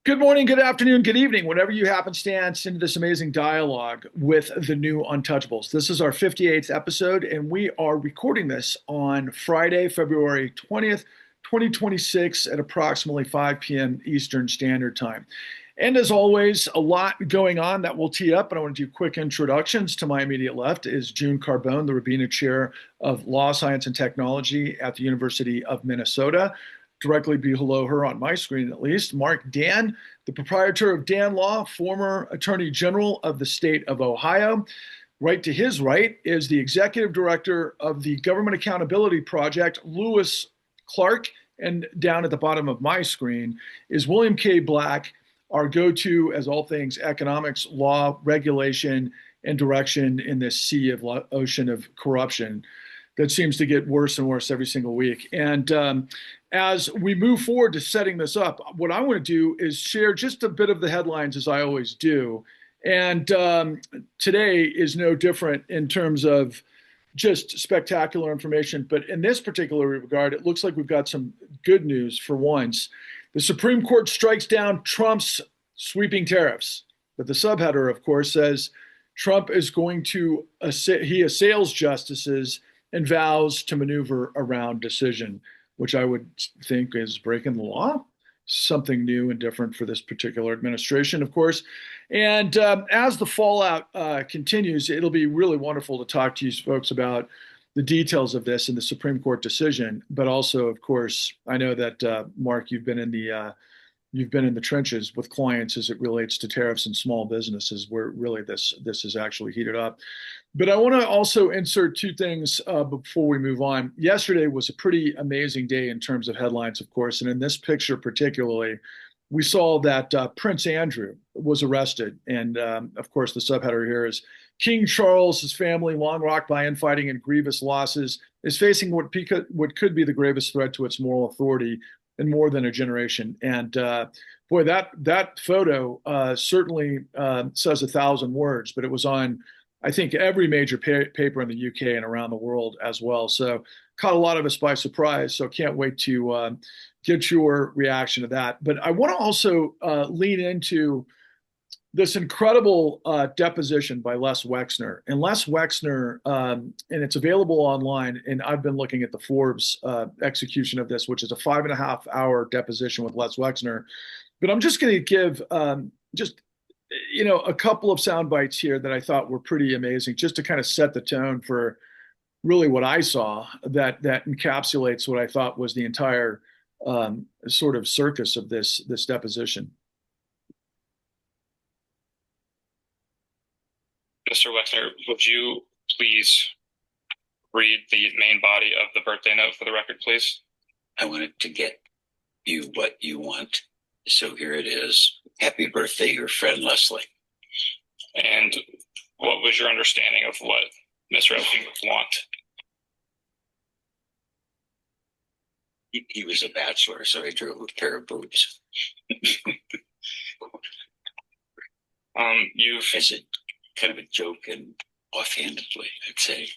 Good morning, good afternoon, good evening, whenever you happenstance into this amazing dialogue with the new Untouchables. This is our 58th episode, and we are recording this on Friday, February 20th, 2026, at approximately 5 p.m. Eastern Standard Time. And as always, a lot going on that we'll tee up, but I want to do quick introductions. To my immediate left is June Carbone, the Rabina Chair of Law, Science, and Technology at the University of Minnesota. Directly below her on my screen, at least, Marc Dan, the proprietor of Dan Law, former Attorney General of the state of Ohio. Right to his right is the executive director of the Government Accountability Project, Lewis Clark. And down at the bottom of my screen is William K. Black, our go-to as all things economics, law, regulation, and direction in this sea of ocean of corruption that seems to get worse and worse every single week. And as we move forward to setting this up, what I want to do is share just a bit of the headlines as I always do. And today is no different in terms of just spectacular information. But in this particular regard, it looks like we've got some good news for once. The Supreme Court strikes down Trump's sweeping tariffs. But the subheader, of course, says Trump is going to, he assails justices and vows to maneuver around decision, which I would think is breaking the law. Something new and different for this particular administration, of course. And as the fallout continues, it'll be really wonderful to talk to you folks about the details of this and the Supreme Court decision. But also, of course, I know that Marc, you've been in the trenches with clients as it relates to tariffs and small businesses, where really this is actually heated up. But I want to also insert two things before we move on. Yesterday was a pretty amazing day in terms of headlines, of course. And in this picture particularly, we saw that Prince Andrew was arrested. And of course, the subheader here is King Charles' family, long rocked by infighting and grievous losses, is facing what could be the gravest threat to its moral authority in more than a generation. And boy, that photo certainly says 1,000 words, but it was on, I think, every major paper in the UK and around the world as well. So caught a lot of us by surprise. So can't wait to get your reaction to that. But I want to also lean into this incredible deposition by Les Wexner. And Les Wexner, and it's available online, and I've been looking at the Forbes execution of this, which is a 5.5 hour deposition with Les Wexner. But I'm just going to give just a couple of sound bites here that I thought were pretty amazing, just to kind of set the tone for really what I saw that encapsulates what I thought was the entire sort of circus of this deposition. Mr. Wexner, would you please read the main body of the birthday note for the record, please? I wanted to get you what you want. So here it is. Happy birthday, your friend Leslie. And what was your understanding of what Mr. Epstein would want? He was a bachelor, so I drew a pair of boobs. As a kind of a joke and offhandedly, I'd say.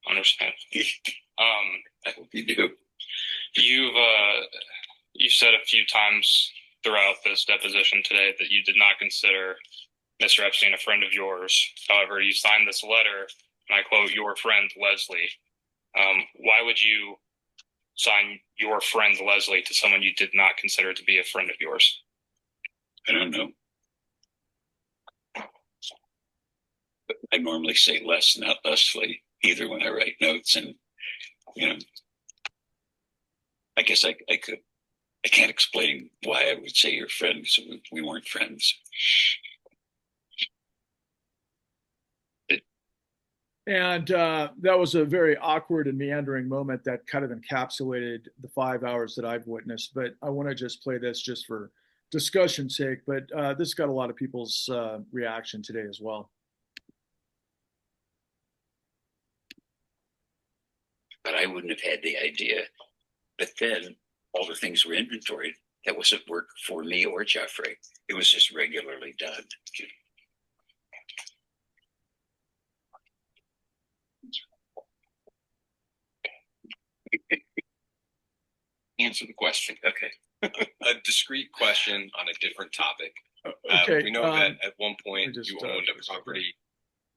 Understand. I hope you do. You've said a few times throughout this deposition today that you did not consider Mr. Epstein a friend of yours. However, you signed this letter, and I quote, "Your friend Leslie." Why would you sign "your friend Leslie" to someone you did not consider to be a friend of yours? I don't know. I normally say Les, not Leslie, either when I write notes. And, I guess I can't explain why I would say your friend, because we weren't friends. And that was a very awkward and meandering moment that kind of encapsulated the 5 hours that I've witnessed. But I want to just play this just for discussion's sake. But this got a lot of people's reaction today as well. But I wouldn't have had the idea. But then all the things were inventoried. That wasn't work for me or Jeffrey. It was just regularly done. answer the question. Okay. A discrete question on a different topic. Okay. We know that at one point you owned a property.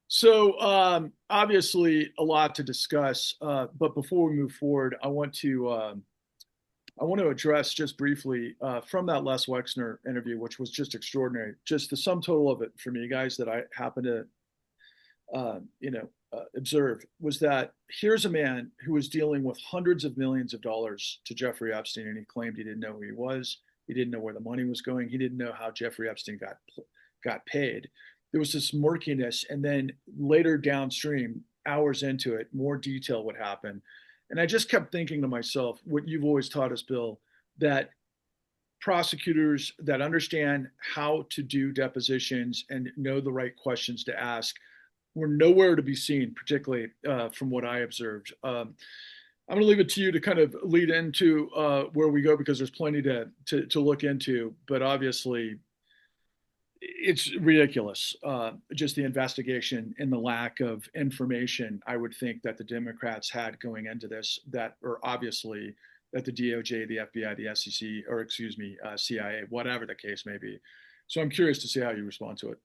So obviously a lot to discuss, but before we move forward, I want to address just briefly from that Les Wexner interview, which was just extraordinary. Just the sum total of it for me, guys, that I happen to observe was that here's a man who was dealing with hundreds of millions of dollars to Jeffrey Epstein, and he claimed he didn't know who he was, he didn't know where the money was going, he didn't know how Jeffrey Epstein got paid. There was this murkiness, and then later downstream, hours into it, more detail would happen. And I just kept thinking to myself, what you've always taught us, Bill, that prosecutors that understand how to do depositions and know the right questions to ask were nowhere to be seen, particularly from what I observed. I'm going to leave it to you to kind of lead into where we go, because there's plenty to look into, but obviously it's ridiculous, just the investigation and the lack of information I would think that the Democrats had going into this, that are obviously that the DOJ, the FBI, the SEC, or excuse me, CIA, whatever the case may be. So I'm curious to see how you respond to it.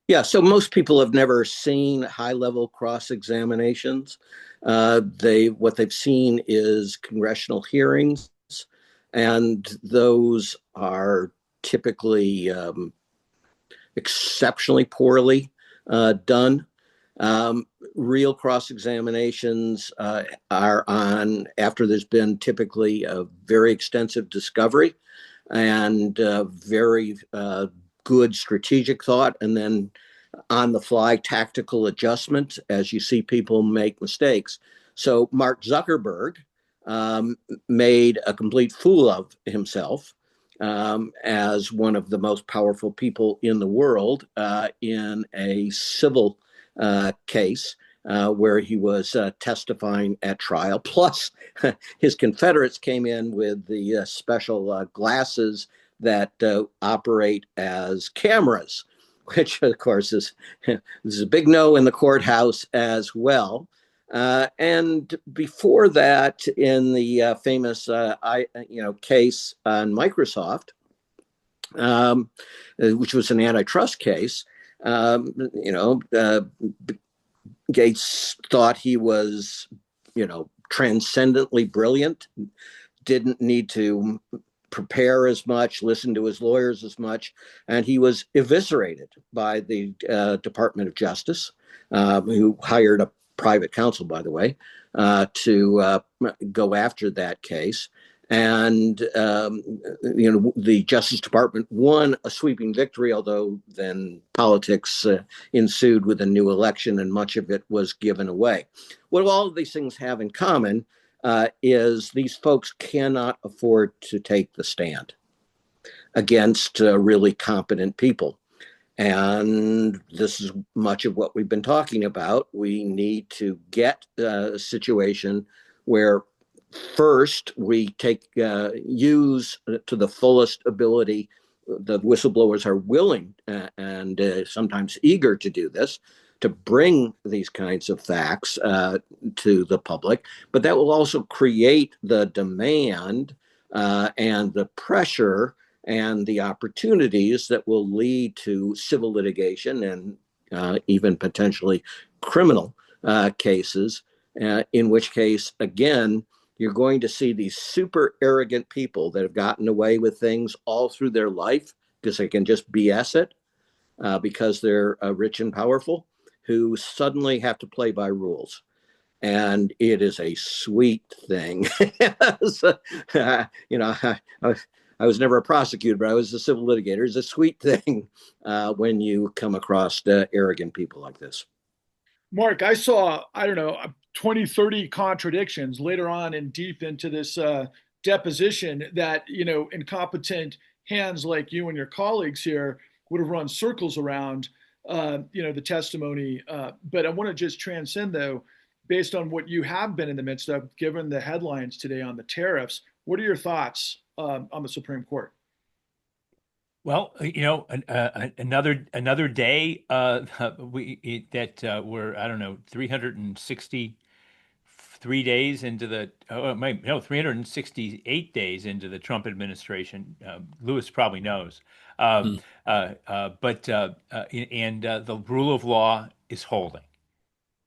Yeah, so most people have never seen high-level cross-examinations. What they've seen is congressional hearings, and those are typically exceptionally poorly done. Real cross-examinations are on after there's been typically a very extensive discovery and very good strategic thought, and then on the fly tactical adjustment as you see people make mistakes. So Mark Zuckerberg made a complete fool of himself as one of the most powerful people in the world in a civil case where he was testifying at trial. Plus, his Confederates came in with the special glasses that operate as cameras, which of course is a big no in the courthouse as well. And before that, in the famous case on Microsoft, which was an antitrust case, Gates thought he was, transcendently brilliant, didn't need to prepare as much, listen to his lawyers as much, and he was eviscerated by the Department of Justice, who hired a private counsel, by the way, to go after that case. And, the Justice Department won a sweeping victory, although then politics ensued with a new election and much of it was given away. What all of these things have in common is these folks cannot afford to take the stand against really competent people. And this is much of what we've been talking about. We need to get a situation where first we use to the fullest ability, the whistleblowers are willing and sometimes eager to do this, to bring these kinds of facts to the public, but that will also create the demand and the pressure and the opportunities that will lead to civil litigation and even potentially criminal cases, in which case, again, you're going to see these super arrogant people that have gotten away with things all through their life because they can just BS it because they're rich and powerful, who suddenly have to play by rules. And it is a sweet thing. So, I was never a prosecutor, but I was a civil litigator. It's a sweet thing when you come across arrogant people like this. Marc, I saw, 20, 30 contradictions later on and deep into this deposition that, incompetent hands like you and your colleagues here would have run circles around, the testimony. But I want to just transcend, though, based on what you have been in the midst of, given the headlines today on the tariffs. What are your thoughts on the Supreme Court? Well, another day we're 360 3 days into the, 368 days into the Trump administration. Lewis probably knows. The rule of law is holding.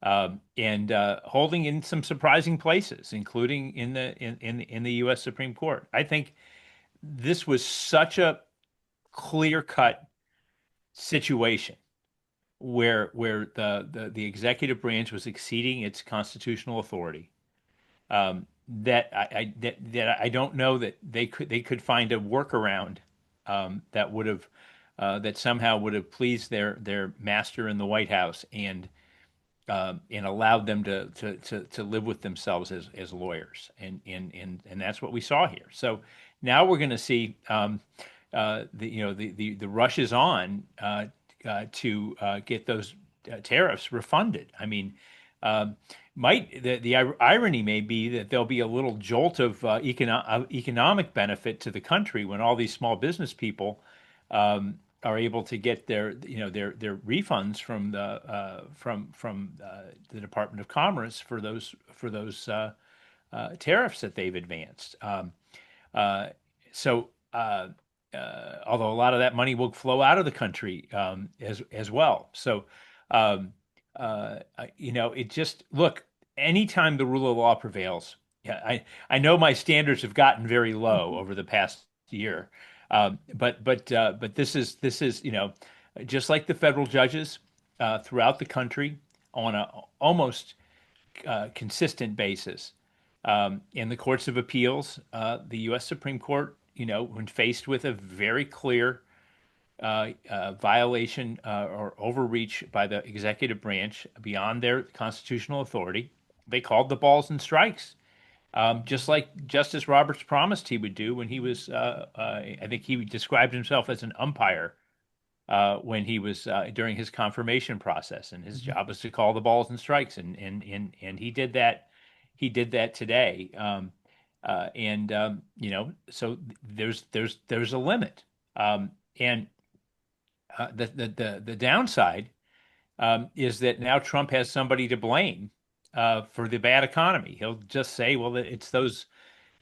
And holding in some surprising places, including in the U.S. Supreme Court. I think this was such a clear-cut situation where the executive branch was exceeding its constitutional authority, that I don't know that they could find a workaround that somehow would have pleased their master in the White House and allowed them to live with themselves as lawyers, and that's what we saw here. So now we're going to see the rush is on to get those tariffs refunded. I mean, the irony may be that there'll be a little jolt of economic benefit to the country when all these small business people are able to get their refunds from the Department of Commerce for those tariffs that they've advanced. Although a lot of that money will flow out of the country as well. So it just look, anytime the rule of law prevails. Yeah, I know my standards have gotten very low over the past year. But this is just like the federal judges throughout the country on a almost consistent basis. In the courts of appeals, the U.S. Supreme Court, when faced with a very clear violation or overreach by the executive branch beyond their constitutional authority, they called the balls and strikes. Just like Justice Roberts promised he would do when he was, I think he described himself as an umpire when he was during his confirmation process, and his job was to call the balls and strikes, and he did that. He did that today, so there's a limit, and the downside is that now Trump has somebody to blame for the bad economy. He'll just say, well, it's those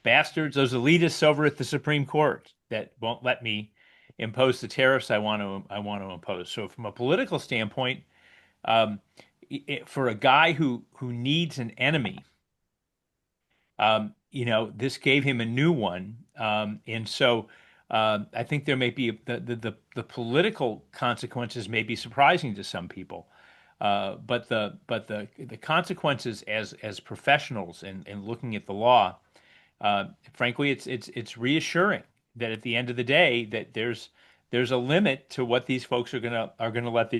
bastards, those elitists over at the Supreme Court that won't let me impose the tariffs I want to impose. So from a political standpoint, for a guy who needs an enemy, this gave him a new one. And so I think there may be the political consequences may be surprising to some people. But the consequences as professionals and looking at the law, frankly, it's reassuring that at the end of the day that there's a limit to what these folks are gonna let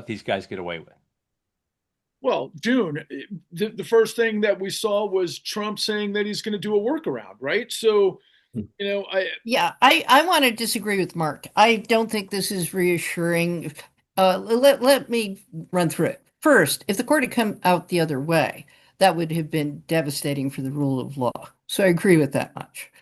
these guys get away with. Well, June, the first thing that we saw was Trump saying that he's going to do a workaround, right? So, I want to disagree with Marc. I don't think this is reassuring. Let me run through it. First, if the court had come out the other way, that would have been devastating for the rule of law. So I agree with that much.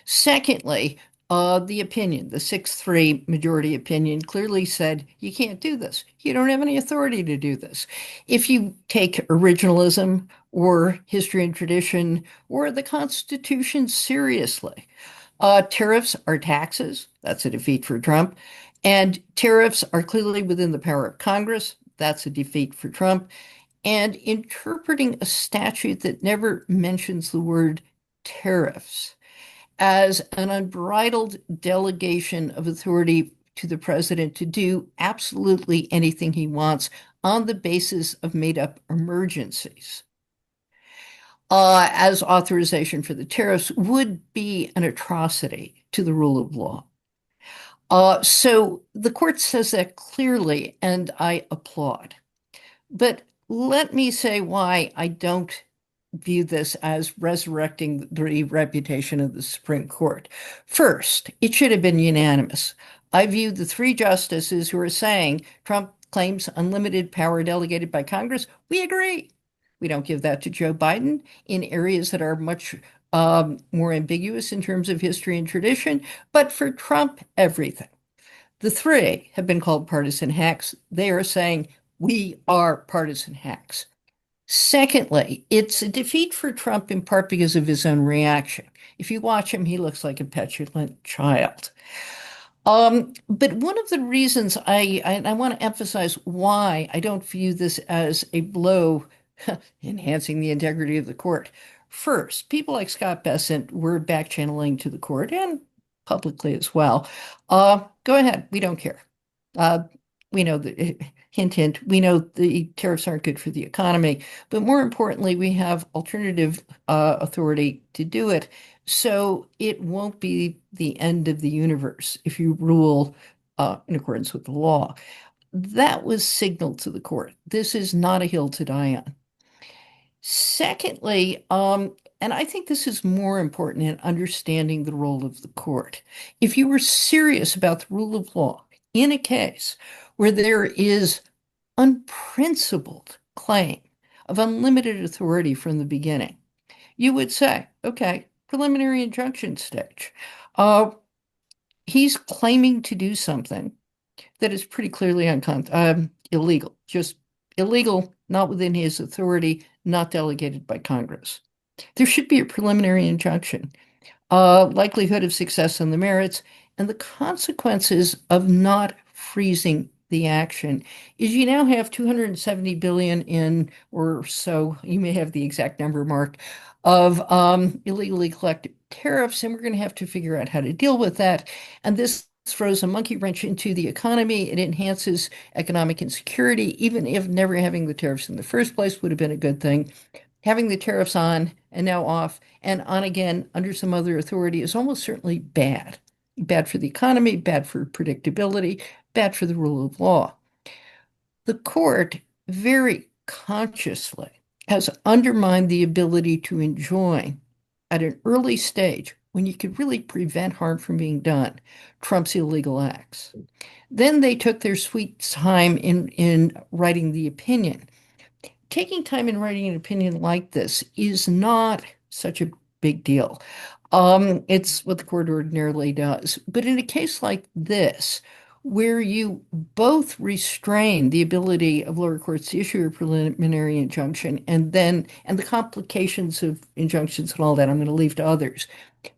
Secondly, the opinion, the 6-3 majority opinion clearly said, you can't do this. You don't have any authority to do this. If you take originalism or history and tradition or the Constitution seriously, tariffs are taxes. That's a defeat for Trump. And tariffs are clearly within the power of Congress. That's a defeat for Trump. And interpreting a statute that never mentions the word tariffs as an unbridled delegation of authority to the president to do absolutely anything he wants on the basis of made-up emergencies as authorization for the tariffs would be an atrocity to the rule of law. So the court says that clearly, and I applaud. But let me say why I don't view this as resurrecting the reputation of the Supreme Court. First, it should have been unanimous. I view the three justices who are saying Trump claims unlimited power delegated by Congress. We agree. We don't give that to Joe Biden in areas that are much more ambiguous in terms of history and tradition, but for Trump, everything. The three have been called partisan hacks. They are saying we are partisan hacks. Secondly, it's a defeat for Trump in part because of his own reaction. If you watch him, he looks like a petulant child. But one of the reasons I want to emphasize why I don't view this as a blow enhancing the integrity of the court. First, people like Scott Bessent were back channeling to the court and publicly as well. Go ahead, we don't care. We know that, hint, hint, we know the tariffs aren't good for the economy, but more importantly, we have alternative authority to do it. So it won't be the end of the universe if you rule in accordance with the law. That was signaled to the court. This is not a hill to die on. Secondly, and I think this is more important in understanding the role of the court. If you were serious about the rule of law in a case where there is unprincipled claim of unlimited authority from the beginning, you would say, okay, preliminary injunction stage. He's claiming to do something that is pretty clearly illegal, just illegal, not within his authority, not delegated by Congress. There should be a preliminary injunction, likelihood of success on the merits, and the consequences of not freezing the action is you now have 270 billion in, or so, you may have the exact number, Marc, of illegally collected tariffs, and we're going to have to figure out how to deal with that. And this throws a monkey wrench into the economy. It enhances economic insecurity, even if never having the tariffs in the first place would have been a good thing. Having the tariffs on and now off and on again under some other authority is almost certainly bad. Bad for the economy, bad for predictability, bad for the rule of law. The court very consciously has undermined the ability to enjoin at an early stage when you could really prevent harm from being done, Trump's illegal acts. Then they took their sweet time in writing the opinion. Taking time in writing an opinion like this is not such a big deal. It's what the court ordinarily does. But in a case like this, where you both restrain the ability of lower courts to issue a preliminary injunction and the complications of injunctions and all that, I'm going to leave to others.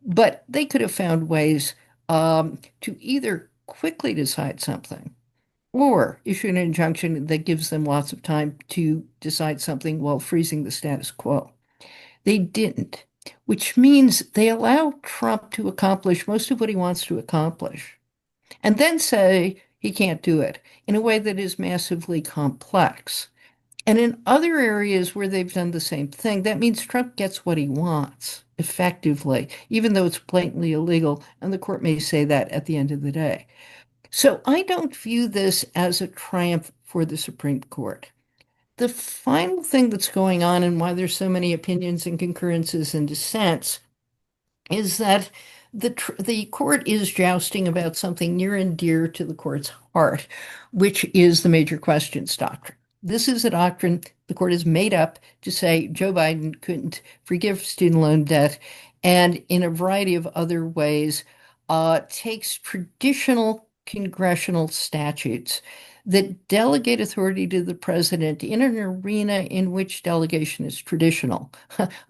But they could have found ways to either quickly decide something or issue an injunction that gives them lots of time to decide something while freezing the status quo. They didn't, which means they allow Trump to accomplish most of what he wants to accomplish and then say he can't do it in a way that is massively complex. And in other areas where they've done the same thing, that means Trump gets what he wants effectively, even though it's blatantly illegal, and the court may say that at the end of the day. So I don't view this as a triumph for the Supreme Court. The final thing that's going on and why there's so many opinions and concurrences and dissents is that the court is jousting about something near and dear to the court's heart, which is the major questions doctrine. This is a doctrine the court has made up to say Joe Biden couldn't forgive student loan debt, and in a variety of other ways takes traditional congressional statutes that delegate authority to the president in an arena in which delegation is traditional,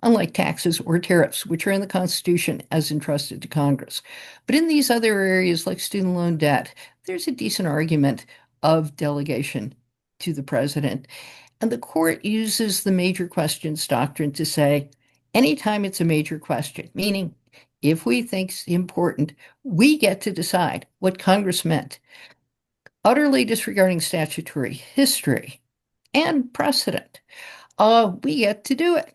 unlike taxes or tariffs, which are in the Constitution as entrusted to Congress. But in these other areas like student loan debt, there's a decent argument of delegation to the president. And the court uses the major questions doctrine to say, anytime it's a major question, meaning if we think it's important, we get to decide what Congress meant, utterly disregarding statutory history and precedent. We get to do it.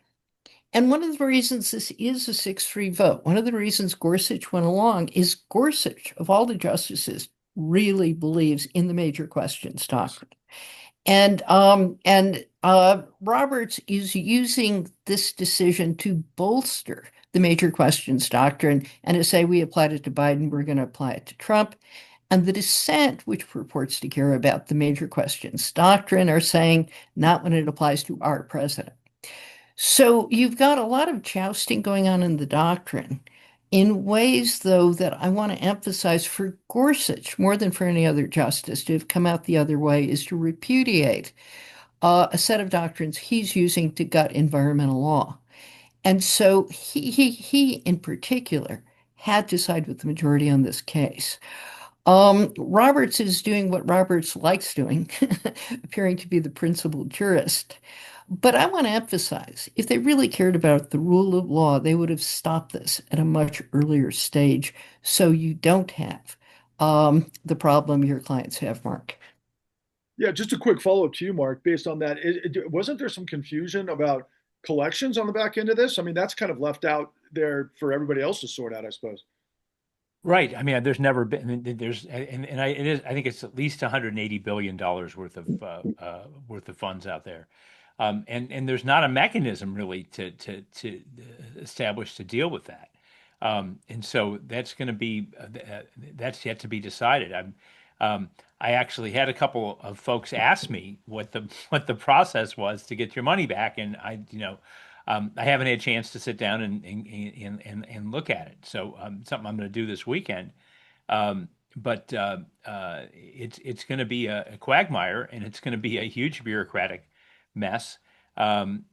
And one of the reasons this is a 6-3 vote, one of the reasons Gorsuch went along is Gorsuch, of all the justices, really believes in the major questions doctrine. And Roberts is using this decision to bolster the major questions doctrine and to say we applied it to Biden, we're going to apply it to Trump. And the dissent, which purports to care about the major questions doctrine, are saying not when it applies to our president. So you've got a lot of jousting going on in the doctrine in ways, though, that I want to emphasize for Gorsuch, more than for any other justice, to have come out the other way is to repudiate a set of doctrines he's using to gut environmental law. And so he in particular had to side with the majority on this case. Roberts is doing what Roberts likes doing, appearing to be the principal jurist. But I want to emphasize, if they really cared about the rule of law, they would have stopped this at a much earlier stage, so you don't have the problem your clients have, Marc. Yeah, just a quick follow-up to you, Marc, based on that. Wasn't there some confusion about collections on the back end of this? I mean, that's kind of left out there for everybody else to sort out, I suppose. Right. I mean, there's never been, I mean, there's, and it is, I think it's at least $180 billion worth of funds out there. And there's not a mechanism really to establish to deal with that. And so that's going to be, that's yet to be decided. I actually had a couple of folks ask me what the process was to get your money back. And I haven't had a chance to sit down and look at it. So something I'm going to do this weekend. But it's going to be a quagmire, and it's going to be a huge bureaucratic mess. And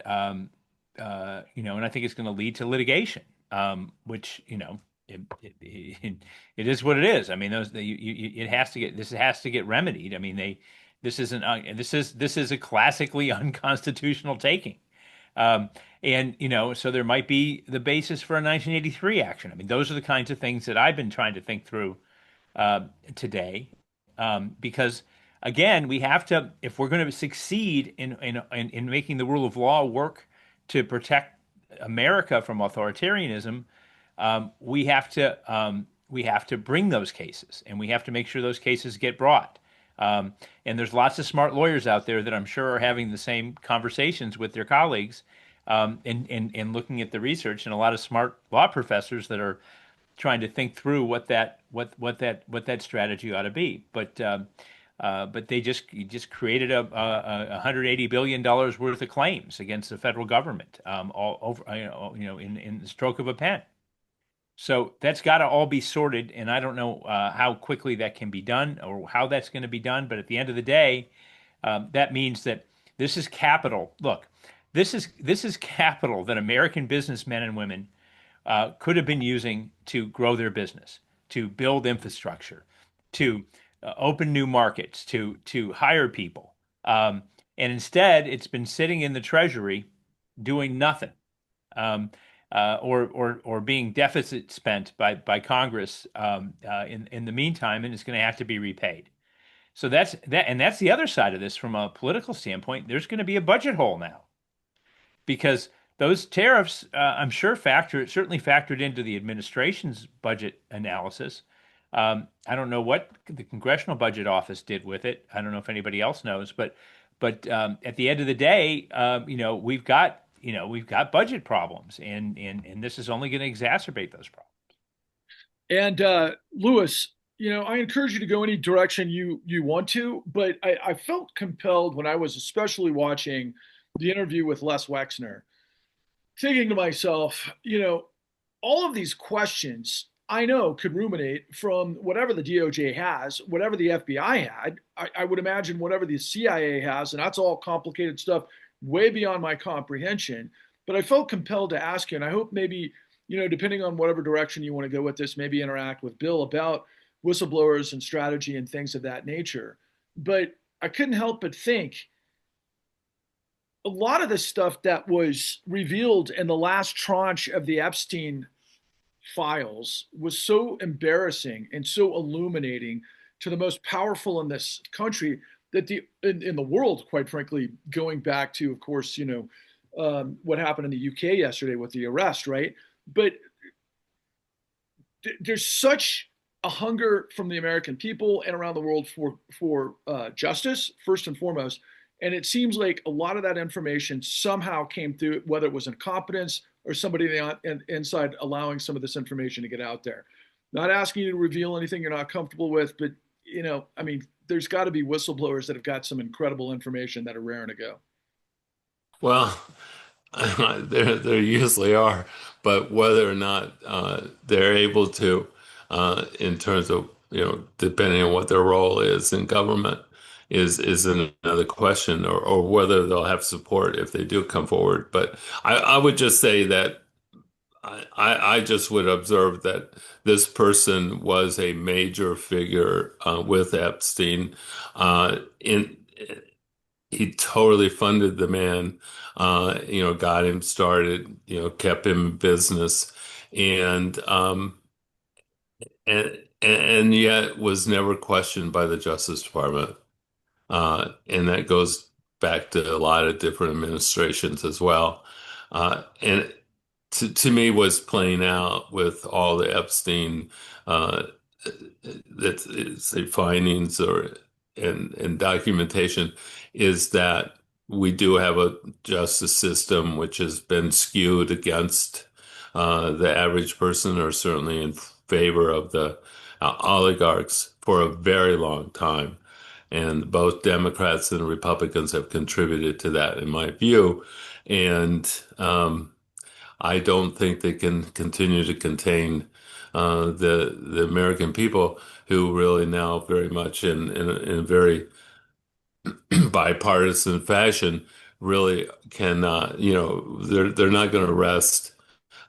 I think it's going to lead to litigation, which it is what it is. I mean, it has to get this has to get remedied. I mean, this is a classically unconstitutional taking. So there might be the basis for a 1983 action. I mean, those are the kinds of things that I've been trying to think through today, because again, we have to, if we're going to succeed in making the rule of law work to protect America from authoritarianism, we have to bring those cases, and we have to make sure those cases get brought. And there's lots of smart lawyers out there that I'm sure are having the same conversations with their colleagues, and looking at the research, and a lot of smart law professors that are trying to think through what that strategy ought to be. But they just created a $180 billion worth of claims against the federal government, all over, in the stroke of a pen. So that's got to all be sorted, and I don't know how quickly that can be done or how that's going to be done. But at the end of the day, that means that this is capital. Look, this is capital that American businessmen and women could have been using to grow their business, to build infrastructure, to open new markets, to hire people, and instead it's been sitting in the Treasury doing nothing. Or being deficit spent by Congress in the meantime, and it's going to have to be repaid. So that's the other side of this from a political standpoint. There's going to be a budget hole now, because those tariffs, I'm sure, certainly factored into the administration's budget analysis. I don't know what the Congressional Budget Office did with it. I don't know if anybody else knows, but at the end of the day, we've got budget problems, and this is only going to exacerbate those problems. And Lewis, I encourage you to go any direction you want to, but I felt compelled when I was especially watching the interview with Les Wexner, thinking to myself, all of these questions I know could ruminate from whatever the DOJ has, whatever the FBI had. I would imagine whatever the CIA has, and that's all complicated stuff way beyond my comprehension. But I felt compelled to ask you, and I hope maybe, depending on whatever direction you want to go with this, maybe interact with Bill about whistleblowers and strategy and things of that nature. But I couldn't help but think a lot of the stuff that was revealed in the last tranche of the Epstein files was so embarrassing and so illuminating to the most powerful in this country, that in the world, quite frankly, going back to, of course, what happened in the UK yesterday with the arrest, right? But there's such a hunger from the American people and around the world for justice, first and foremost. And it seems like a lot of that information somehow came through, whether it was incompetence or somebody inside allowing some of this information to get out there. Not asking you to reveal anything you're not comfortable with, but there's got to be whistleblowers that have got some incredible information that are raring to go. Well, there usually are, but whether or not they're able to, in terms of, depending on what their role is in government, is another question, or whether they'll have support if they do come forward. But I would just say that I just would observe that this person was a major figure with Epstein. In He totally funded the man, got him started, kept him in business, and and yet was never questioned by the Justice Department. And that goes back to a lot of different administrations as well. And to me, what's playing out with all the Epstein uh, say findings and documentation is that we do have a justice system which has been skewed against the average person, or certainly in favor of the oligarchs for a very long time. And both Democrats and Republicans have contributed to that, in my view. And I don't think they can continue to contain the American people, who really now very much in a very bipartisan fashion really cannot, they're not going to rest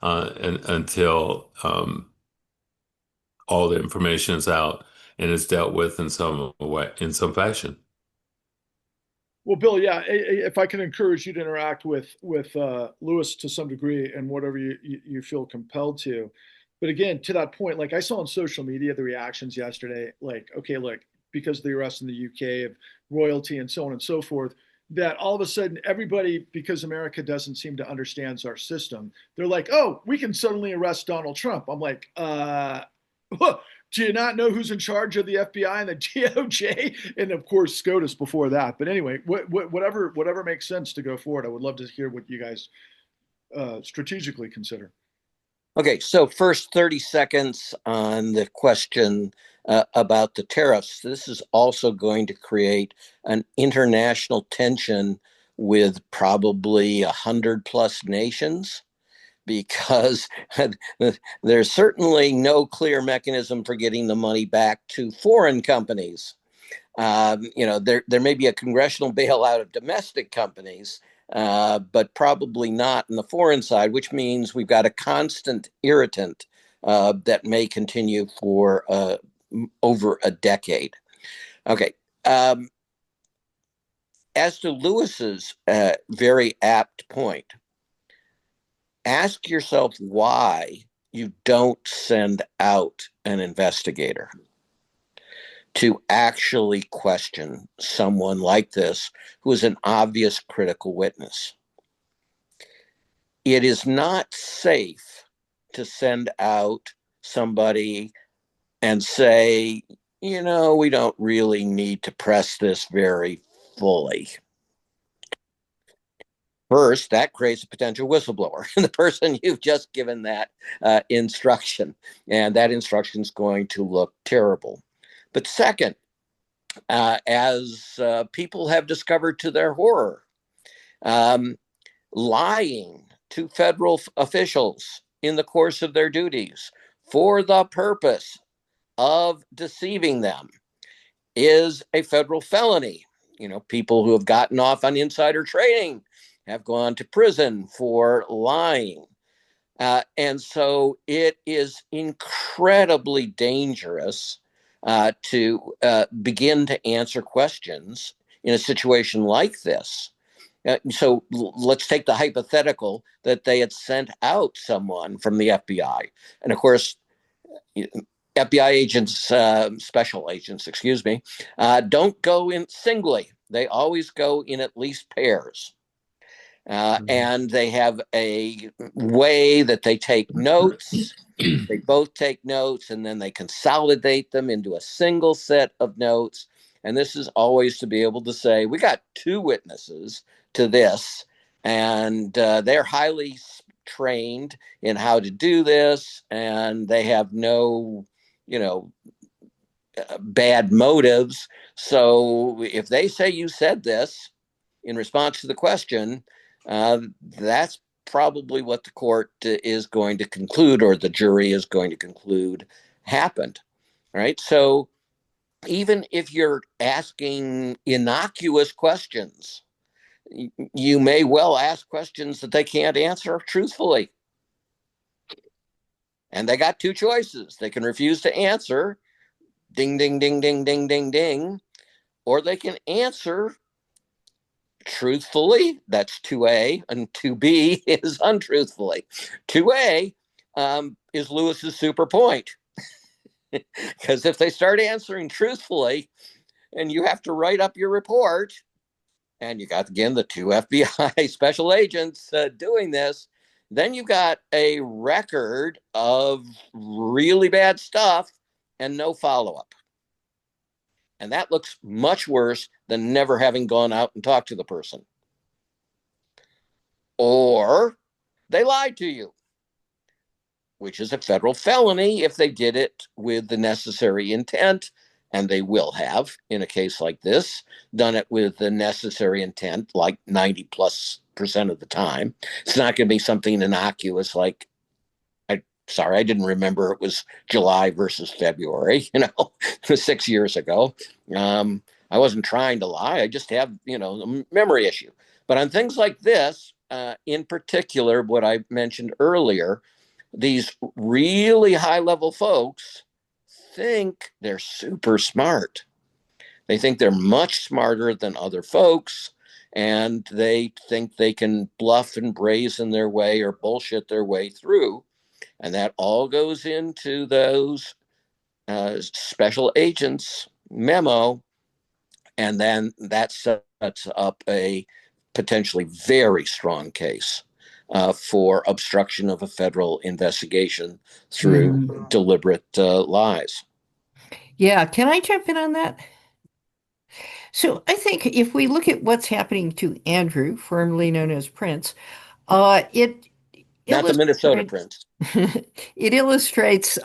until all the information is out and is dealt with in some way, in some fashion. Well, Bill, yeah, if I can encourage you to interact with Lewis to some degree and whatever you feel compelled to. But again, to that point, like I saw on social media the reactions yesterday, like, okay, look, because of the arrest in the UK of royalty and so on and so forth, that all of a sudden everybody, because America doesn't seem to understand our system, they're like, oh, we can suddenly arrest Donald Trump. I'm like, do you not know who's in charge of the FBI and the DOJ? And of course, SCOTUS before that. But anyway, whatever makes sense to go forward. I would love to hear what you guys strategically consider. Okay, so first 30 seconds on the question about the tariffs. This is also going to create an international tension with probably 100+ nations, because there's certainly no clear mechanism for getting the money back to foreign companies. There may be a congressional bailout of domestic companies, but probably not in the foreign side, which means we've got a constant irritant that may continue for over a decade. Okay. As to Lewis's very apt point, ask yourself why you don't send out an investigator to actually question someone like this, who is an obvious critical witness. It is not safe to send out somebody and say, we don't really need to press this very fully. First, that creates a potential whistleblower, the person you've just given that instruction, and that instruction is going to look terrible. But second, as people have discovered to their horror, lying to federal officials in the course of their duties for the purpose of deceiving them is a federal felony. People who have gotten off on insider trading have gone to prison for lying. And so it is incredibly dangerous to begin to answer questions in a situation like this. So let's take the hypothetical that they had sent out someone from the FBI. And of course, FBI agents, special agents, don't go in singly. They always go in at least pairs. And they have a way that they take notes. They both take notes, and then they consolidate them into a single set of notes. And this is always to be able to say, we got two witnesses to this, and they're highly trained in how to do this, and they have no, bad motives. So if they say you said this in response to the question, that's probably what the court is going to conclude, or the jury is going to conclude happened. Right. So even if you're asking innocuous questions, you may well ask questions that they can't answer truthfully. And they got two choices. They can refuse to answer, ding, ding, ding, ding, ding, ding, ding, or they can answer truthfully. That's 2A, and 2B is untruthfully. 2A is Lewis's super point. Because if they start answering truthfully and you have to write up your report, and you got, again, the two FBI special agents doing this, then you've got a record of really bad stuff and no follow-up. And that looks much worse than never having gone out and talked to the person. Or they lied to you, which is a federal felony if they did it with the necessary intent, and they will have, in a case like this, done it with the necessary intent, like 90+% of the time. It's not going to be something innocuous like, I didn't remember it was July versus February, 6 years ago. I wasn't trying to lie. I just have, a memory issue. But on things like this, in particular, what I mentioned earlier, these really high-level folks think they're super smart. They think they're much smarter than other folks, and they think they can bluff and brazen their way or bullshit their way through. And that all goes into those special agents' memo, and then that sets up a potentially very strong case for obstruction of a federal investigation through deliberate lies. Yeah, can I jump in on that? So I think if we look at what's happening to Andrew, formerly known as Prince, it Not the Minnesota Prince. It illustrates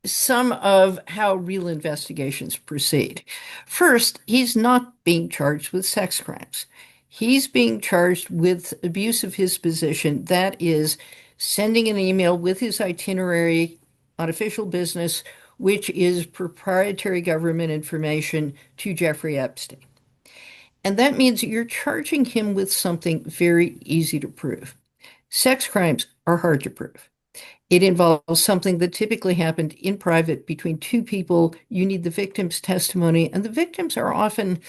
some of how real investigations proceed. First, he's not being charged with sex crimes. He's being charged with abuse of his position. That is, sending an email with his itinerary on official business, which is proprietary government information, to Jeffrey Epstein. And that means you're charging him with something very easy to prove. Sex crimes are hard to prove. It involves something that typically happened in private between two people. You need the victim's testimony, and the victims are often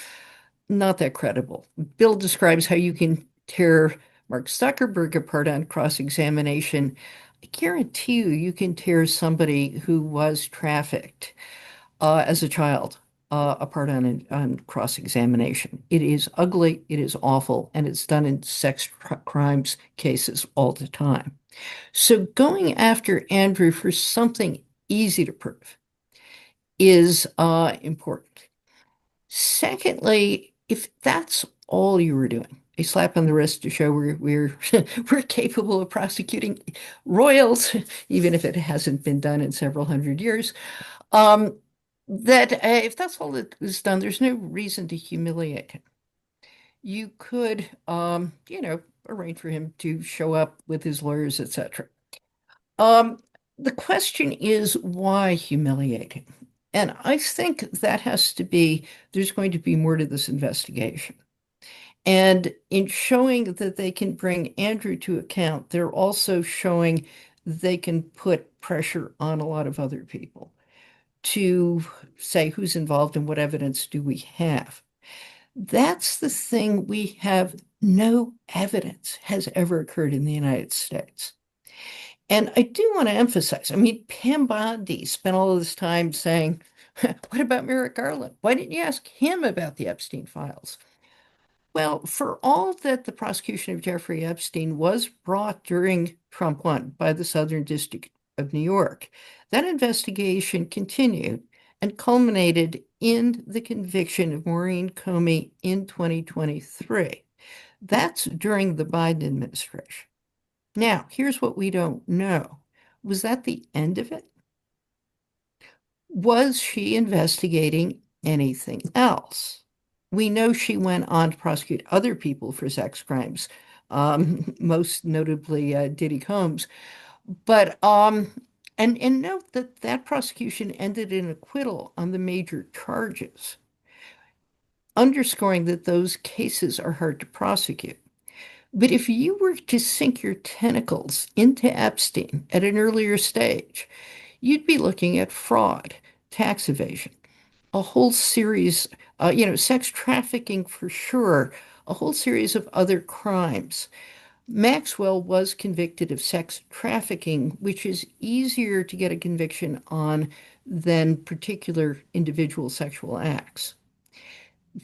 not that credible. Bill describes how you can tear Mark Zuckerberg apart on cross-examination. I guarantee you can tear somebody who was trafficked as a child apart on cross-examination. It is ugly, it is awful, and it's done in sex crimes cases all the time. So going after Andrew for something easy to prove is important. Secondly, if that's all you were doing, a slap on the wrist to show we're we're capable of prosecuting royals, even if it hasn't been done in several hundred years, that if that's all that was done, there's no reason to humiliate him. You could, arrange for him to show up with his lawyers, etc. The question is, why humiliate him? And I think that has to be, there's going to be more to this investigation. And in showing that they can bring Andrew to account, they're also showing they can put pressure on a lot of other people to say who's involved and what evidence do we have. That's the thing we have no evidence has ever occurred in the United States. And I do want to emphasize, Pam Bondi spent all of this time saying, what about Merrick Garland? Why didn't you ask him about the Epstein files? Well, for all that the prosecution of Jeffrey Epstein was brought during Trump 1 by the Southern District of New York, that investigation continued and culminated in the conviction of Maurene Comey in 2023. That's during the Biden administration. Now, here's what we don't know. Was that the end of it? Was she investigating anything else? We know she went on to prosecute other people for sex crimes, most notably Diddy Combs. But And note that that prosecution ended in acquittal on the major charges, underscoring that those cases are hard to prosecute. But if you were to sink your tentacles into Epstein at an earlier stage, you'd be looking at fraud, tax evasion, a whole series, sex trafficking for sure, a whole series of other crimes. Maxwell was convicted of sex trafficking, which is easier to get a conviction on than particular individual sexual acts.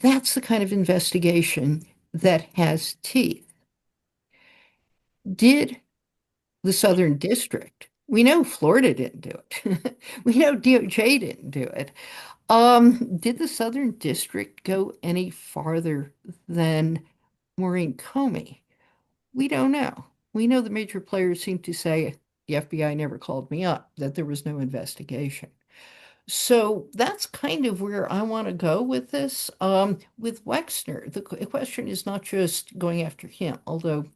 That's the kind of investigation that has teeth. Did the Southern District, we know Florida didn't do it. We know DOJ didn't do it. Did the Southern District go any farther than Maurene Comey? We don't know. We know the major players seem to say the FBI never called me up, that there was no investigation. So that's kind of where I want to go with this. With Wexner, the question is not just going after him, although,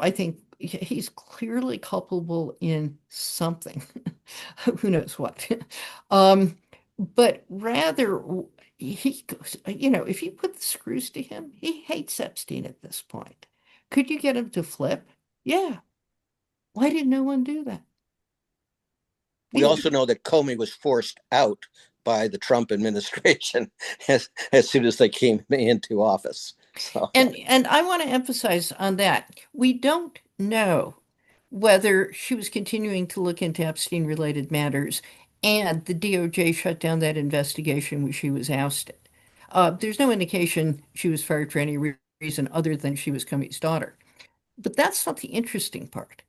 I think he's clearly culpable in something. Who knows what? But rather, he goes, if you put the screws to him, he hates Epstein at this point. Could you get him to flip? Yeah. Why did no one do that? We also know that Comey was forced out by the Trump administration as soon as they came into office. So. And I want to emphasize on that. We don't know whether she was continuing to look into Epstein-related matters and the DOJ shut down that investigation when she was ousted. There's no indication she was fired for any reason other than she was Comey's daughter. But that's not the interesting part.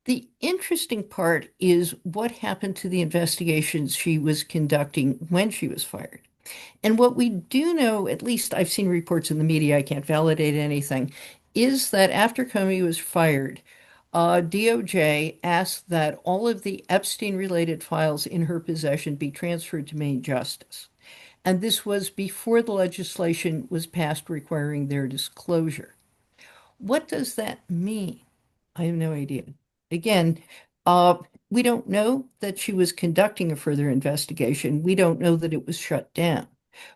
The interesting part is what happened to the investigations she was conducting when she was fired. And what we do know, at least I've seen reports in the media, I can't validate anything, is that after Comey was fired, DOJ asked that all of the Epstein-related files in her possession be transferred to Maine Justice. And this was before the legislation was passed requiring their disclosure. What does that mean? I have no idea. Again, we don't know that she was conducting a further investigation. We don't know that it was shut down.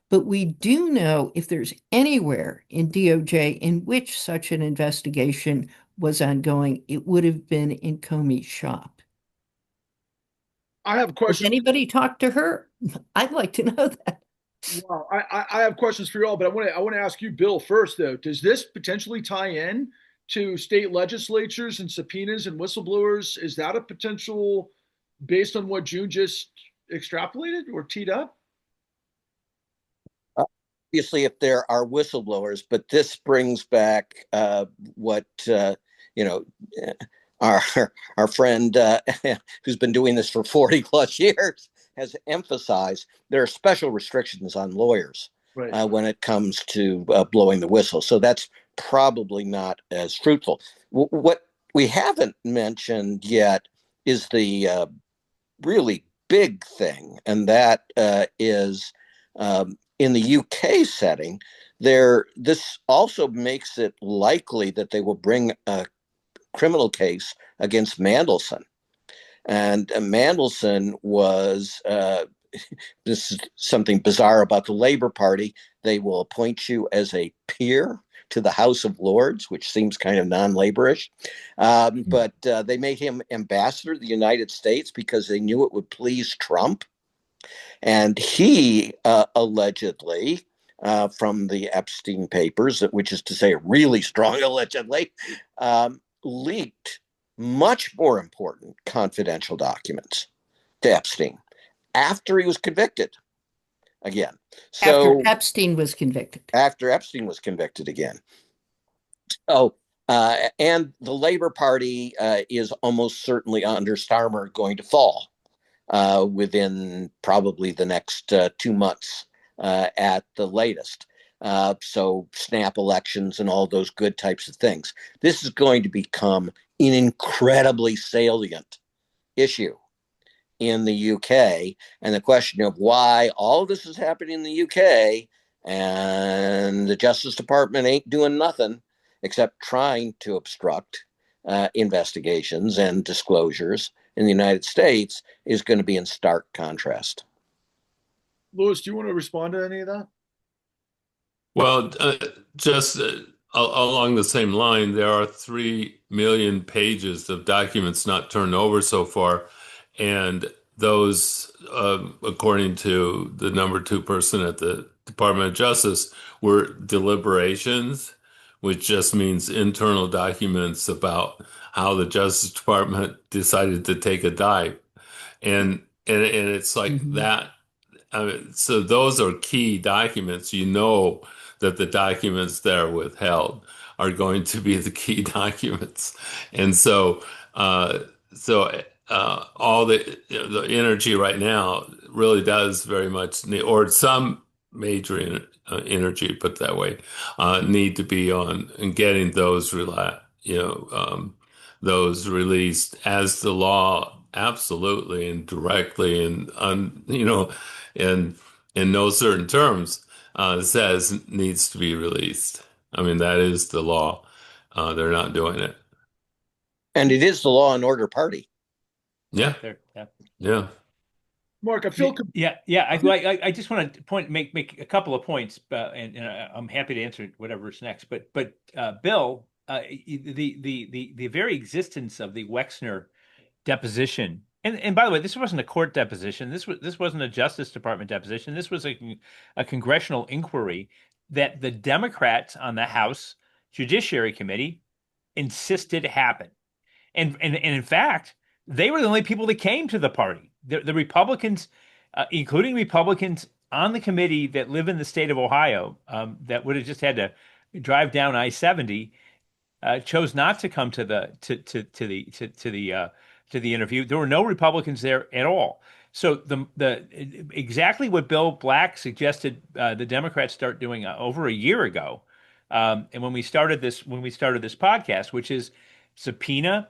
But we do know if there's anywhere in DOJ in which such an investigation was ongoing, it would have been in Comey's shop. I have questions. Has anybody talked to her? I'd like to know that. Well, I have questions for you all, but I want to ask you, Bill, first though. Does this potentially tie in to state legislatures and subpoenas and whistleblowers? Is that a potential based on what June just extrapolated or teed up? Obviously, if there are whistleblowers, but this brings back what our friend who's been doing this for 40 plus years has emphasized. There are special restrictions on lawyers when it comes to blowing the whistle. So that's probably not as fruitful. What we haven't mentioned yet is the really big thing, and that is in the UK setting, this also makes it likely that they will bring a criminal case against Mandleson. And Mandleson was, this is something bizarre about the Labour Party. They will appoint you as a peer to the House of Lords, which seems kind of non-Labourish. But they made him ambassador to the United States because they knew it would please Trump. And he allegedly, from the Epstein papers, which is to say really strong allegedly, leaked much more important confidential documents to Epstein after he was convicted again. So after Epstein was convicted. After Epstein was convicted again. Oh, and the Labour Party is almost certainly under Starmer going to fall within probably the next 2 months at the latest. So snap elections and all those good types of things. This is going to become an incredibly salient issue in the UK. And the question of why all this is happening in the UK and the Justice Department ain't doing nothing except trying to obstruct investigations and disclosures in the United States is going to be in stark contrast. Louis, do you want to respond to any of that? Well, just along the same line, there are 3 million pages of documents not turned over so far. And those, according to the number 2 person at the Department of Justice, were deliberations, which just means internal documents about how the Justice Department decided to take a dive. And it's like that. So those are key documents. You know that the documents that are withheld are going to be the key documents. And so, all the energy right now really does very much need, or some major energy, put it that way, need to be on getting those those released as the law absolutely and directly and in no certain terms says needs to be released. I mean, that is the law. They're not doing it. And it is the law and order party. Yeah. Yeah. Marc, I feel I just want to make a couple of points, and I'm happy to answer whatever's next. But Bill, the very existence of the Wexner deposition, and by the way, this wasn't a court deposition. This wasn't a Justice Department deposition. This was a congressional inquiry that the Democrats on the House Judiciary Committee insisted happen. And in fact, they were the only people that came to the party. The Republicans, including Republicans on the committee that live in the state of Ohio, that would have just had to drive down I-70, chose not to come to the interview. There were no Republicans there at all. So the exactly what Bill Black suggested the Democrats start doing over a year ago, and when we started this podcast, which is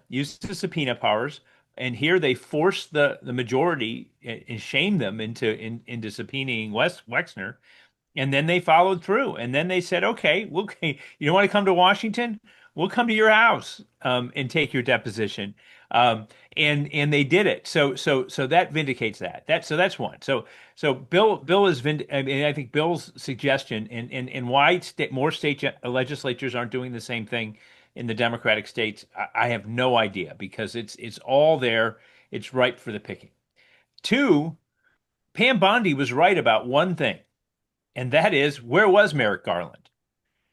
use the subpoena powers. And here they forced the majority and shamed them into subpoenaing Wexner. And then they followed through. And then they said, okay, you don't want to come to Washington? We'll come to your house and take your deposition. And they did it. So that vindicates that. That's one. So Bill is I think Bill's suggestion and why more state legislatures aren't doing the same thing in the Democratic states, I have no idea, because it's all there. It's ripe for the picking. 2, Pam Bondi was right about one thing, and that is, where was Merrick Garland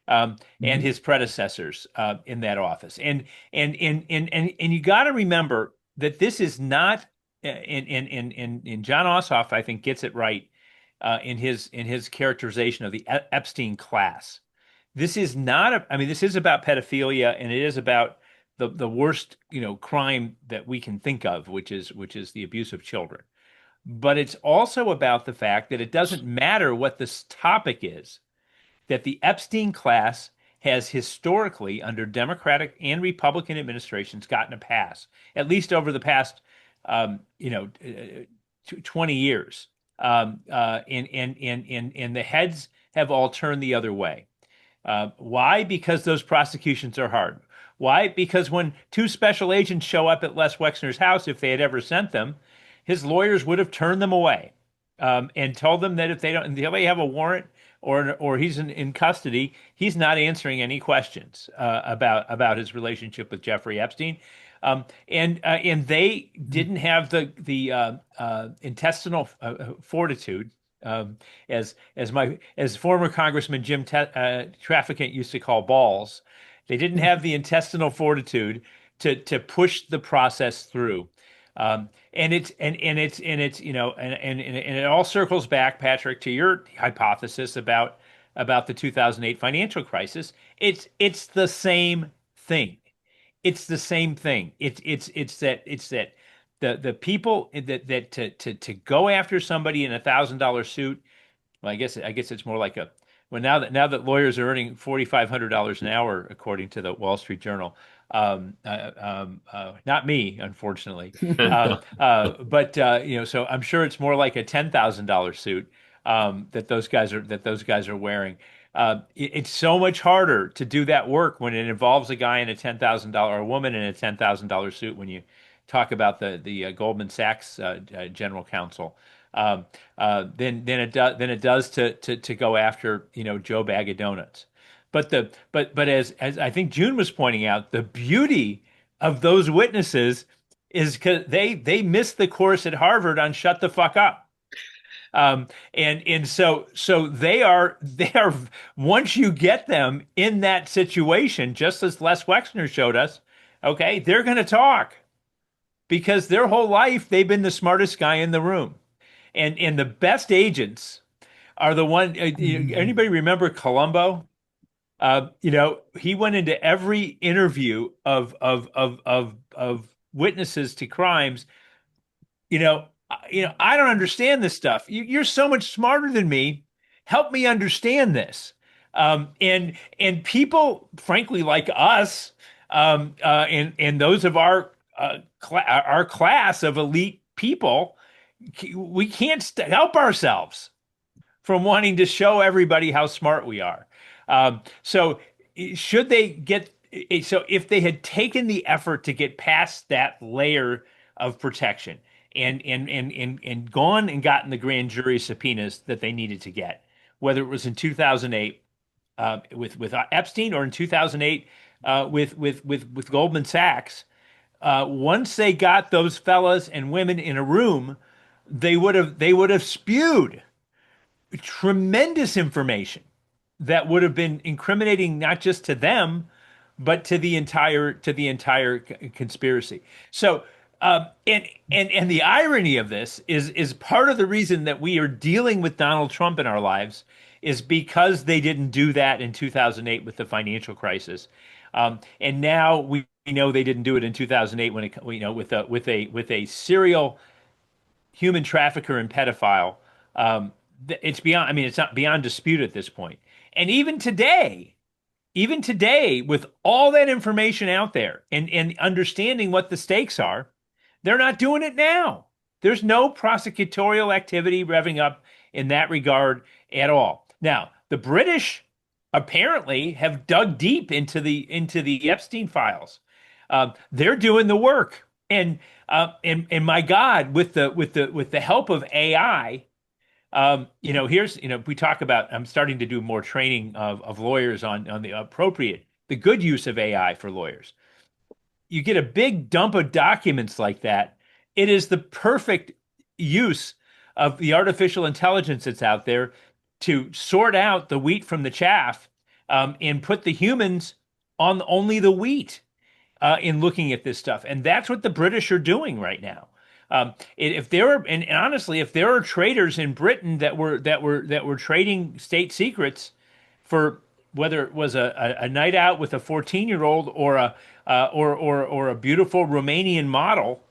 and his predecessors in that office? And you got to remember that this is not. And John Ossoff, I think, gets it right in his characterization of the Epstein class. This is not this is about pedophilia, and it is about the worst, crime that we can think of, which is the abuse of children. But it's also about the fact that it doesn't matter what this topic is, that the Epstein class has historically, under Democratic and Republican administrations, gotten a pass, at least over the past 20 years. And the heads have all turned the other way. Why? Because those prosecutions are hard. Why? Because when 2 special agents show up at Les Wexner's house, if they had ever sent them, his lawyers would have turned them away and told them that if they have a warrant or he's in custody, he's not answering any questions about his relationship with Jeffrey Epstein. And they didn't have the intestinal fortitude. As former Congressman Jim Traficant used to call balls, they didn't have the intestinal fortitude to push the process through, and it all circles back, Patrick, to your hypothesis about the 2008 financial crisis. It's the same thing. It's the same thing. It's that. The people that to go after somebody in $1,000 suit, well, I guess it's more like now that lawyers are earning $4,500 an hour, according to the Wall Street Journal. Not me, unfortunately, but so I'm sure it's more like a $10,000 suit that those guys are wearing. It's so much harder to do that work when it involves a guy in a $10,000 or a woman in a $10,000 suit talk about the Goldman Sachs general counsel than it does to go after Joe Bag of Donuts. But as I think June was pointing out, the beauty of those witnesses is because they missed the course at Harvard on shut the fuck up. And so they are once you get them in that situation, just as Les Wexner showed us, okay, they're going to talk because their whole life they've been the smartest guy in the room, and the best agents are the one. Anybody remember Columbo? He went into every interview of witnesses to crimes. I don't understand this stuff. You're so much smarter than me. Help me understand this. And people, frankly, like us, and those of our class of elite people, we can't help ourselves from wanting to show everybody how smart we are. So should they get? So if they had taken the effort to get past that layer of protection and gone and gotten the grand jury subpoenas that they needed to get, whether it was in 2008 with Epstein or in 2008 with Goldman Sachs, once they got those fellas and women in a room, they would have spewed tremendous information that would have been incriminating not just to them, but to the entire conspiracy. So. And the irony of this is part of the reason that we are dealing with Donald Trump in our lives is because they didn't do that in 2008 with the financial crisis, and now we know they didn't do it in 2008 when with a serial human trafficker and pedophile. It's beyond. I mean, it's not beyond dispute at this point. And even today, with all that information out there and understanding what the stakes are. They're not doing it now. There's no prosecutorial activity revving up in that regard at all. Now, the British apparently have dug deep into the Epstein files. They're doing the work, and my God, with the help of AI, we talk about. I'm starting to do more training of lawyers on the good use of AI for lawyers. You get a big dump of documents like that, it is the perfect use of the artificial intelligence that's out there to sort out the wheat from the chaff, and put the humans on only the wheat in looking at this stuff. And that's what the British are doing right now. If there are traders in Britain that were trading state secrets for whether it was a night out with a 14-year-old or a beautiful Romanian model,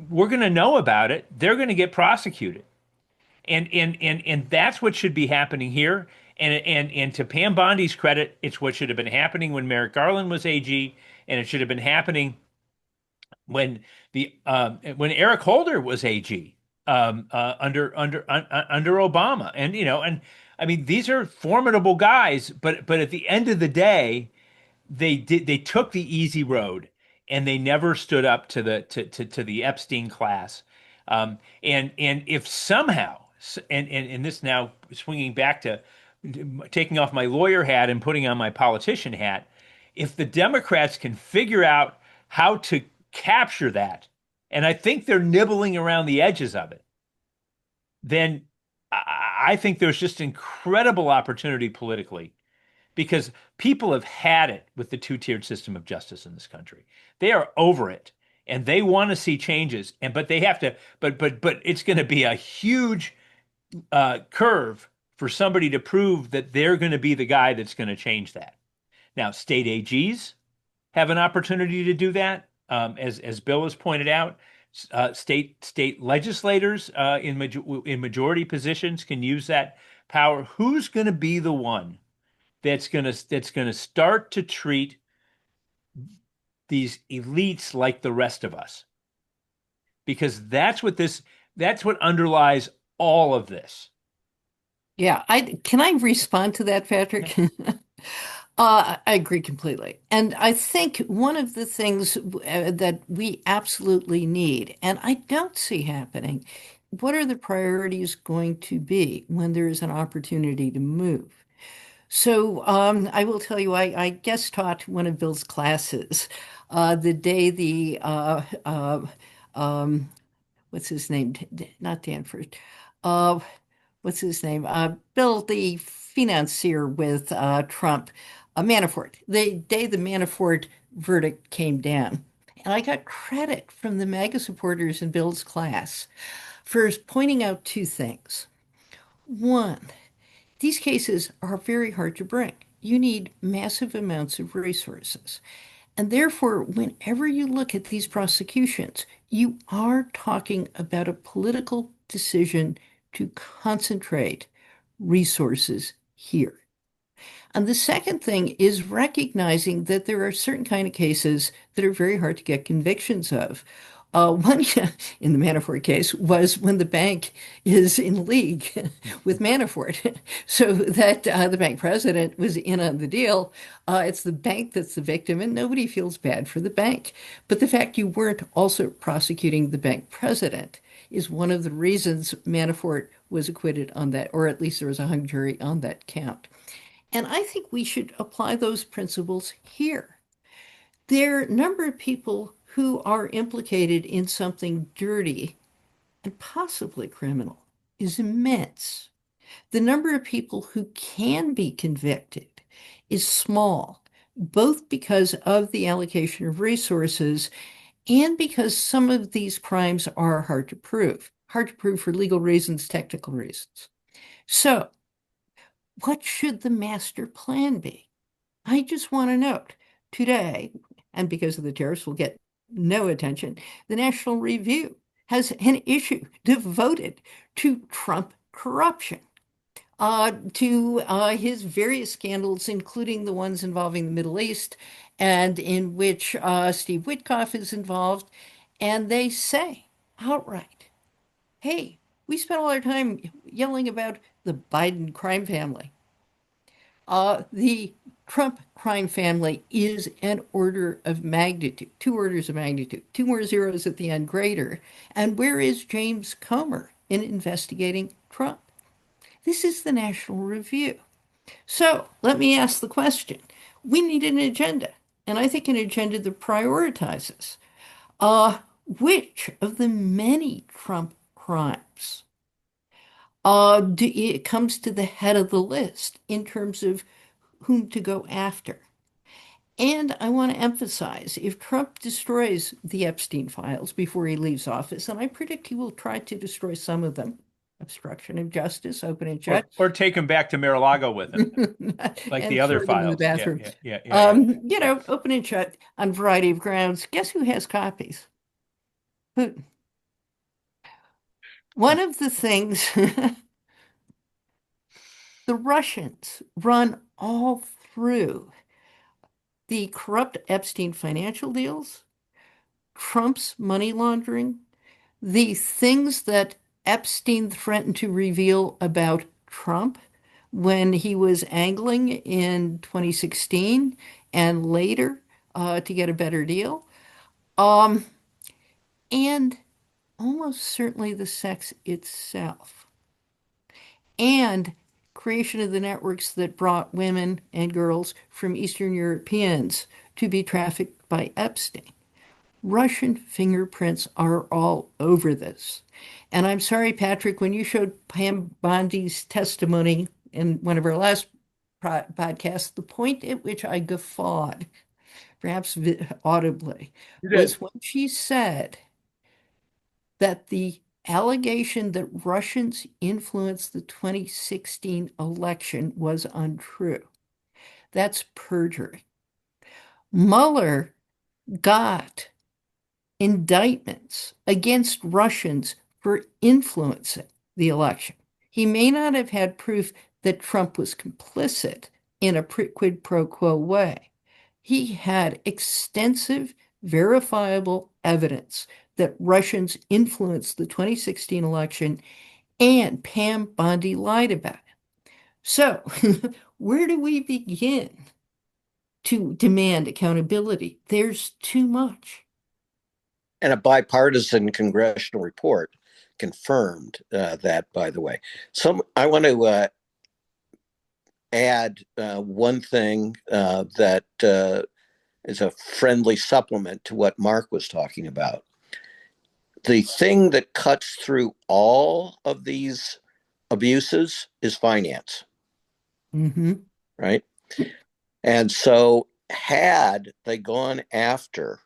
we're going to know about it. They're going to get prosecuted, and that's what should be happening here. And to Pam Bondi's credit, it's what should have been happening when Merrick Garland was AG, and it should have been happening when Eric Holder was AG under Obama, and I mean, these are formidable guys, but at the end of the day, they took the easy road, and they never stood up to the Epstein class. And if somehow, and this now swinging back to taking off my lawyer hat and putting on my politician hat, if the Democrats can figure out how to capture that, and I think they're nibbling around the edges of it, then I think there's just incredible opportunity politically, because people have had it with the two-tiered system of justice in this country. They are over it, and they want to see changes. But they have to. But it's going to be a huge curve for somebody to prove that they're going to be the guy that's going to change that. Now, state AGs have an opportunity to do that, as Bill has pointed out. State legislators in majority positions can use that power. Who's going to be the one that's going to start to treat these elites like the rest of us? Because that's what underlies all of this. Yeah, can I respond to that, Patrick? I agree completely. And I think one of the things that we absolutely need, and I don't see happening, what are the priorities going to be when there is an opportunity to move? So I will tell you, I guest taught one of Bill's classes the day what's his name? Not Danford. Uh, what's his name? Bill, the financier with Trump, Manafort. The day the Manafort verdict came down. And I got credit from the MAGA supporters in Bill's class for pointing out two things. One, these cases are very hard to bring. You need massive amounts of resources. And therefore, whenever you look at these prosecutions, you are talking about a political decision to concentrate resources here. And the second thing is recognizing that there are certain kind of cases that are very hard to get convictions of. One in the Manafort case was when the bank is in league with Manafort, so that the bank president was in on the deal. It's the bank that's the victim, and nobody feels bad for the bank. But the fact you weren't also prosecuting the bank president is one of the reasons Manafort was acquitted on that, or at least there was a hung jury on that count. And I think we should apply those principles here. There are a number of people who are implicated in something dirty and possibly criminal is immense. The number of people who can be convicted is small, both because of the allocation of resources and because some of these crimes are hard to prove for legal reasons, technical reasons. So, what should the master plan be? I just want to note today, and because of the tariffs will get no attention, the National Review has an issue devoted to Trump corruption, to his various scandals, including the ones involving the Middle East, and in which Steve Witkoff is involved. And they say outright, hey, we spent all our time yelling about the Biden crime family. The Trump crime family is an order of magnitude, two orders of magnitude, two more zeros at the end greater. And where is James Comer in investigating Trump? This is the National Review. So let me ask the question. We need an agenda, and I think an agenda that prioritizes which of the many Trump crimes it comes to the head of the list in terms of whom to go after. And I want to emphasize, if Trump destroys the Epstein files before he leaves office, and I predict he will try to destroy some of them, obstruction of justice, open and shut, or take him back to Mar-a-Lago with him, like the other files. In the bathroom. Yeah. Open and shut on a variety of grounds. Guess who has copies? Putin. One of the things the Russians run all through the corrupt Epstein financial deals, Trump's money laundering, the things that Epstein threatened to reveal about Trump when he was angling in 2016 and later to get a better deal, and almost certainly the sex itself, and creation of the networks that brought women and girls from Eastern Europeans to be trafficked by Epstein. Russian fingerprints are all over this. And I'm sorry, Patrick, when you showed Pam Bondi's testimony in one of our last podcasts, the point at which I guffawed, perhaps audibly, was when she said that the allegation that Russians influenced the 2016 election was untrue. That's perjury. Mueller got indictments against Russians for influencing the election. He may not have had proof that Trump was complicit in a quid pro quo way. He had extensive, verifiable evidence that Russians influenced the 2016 election, and Pam Bondi lied about it. So, where do we begin to demand accountability. There's too much. And a bipartisan congressional report confirmed that, by the way. I want to add one thing that is a friendly supplement to what Marc was talking about. The thing that cuts through all of these abuses is finance. Mm-hmm. Right? And so had they gone after,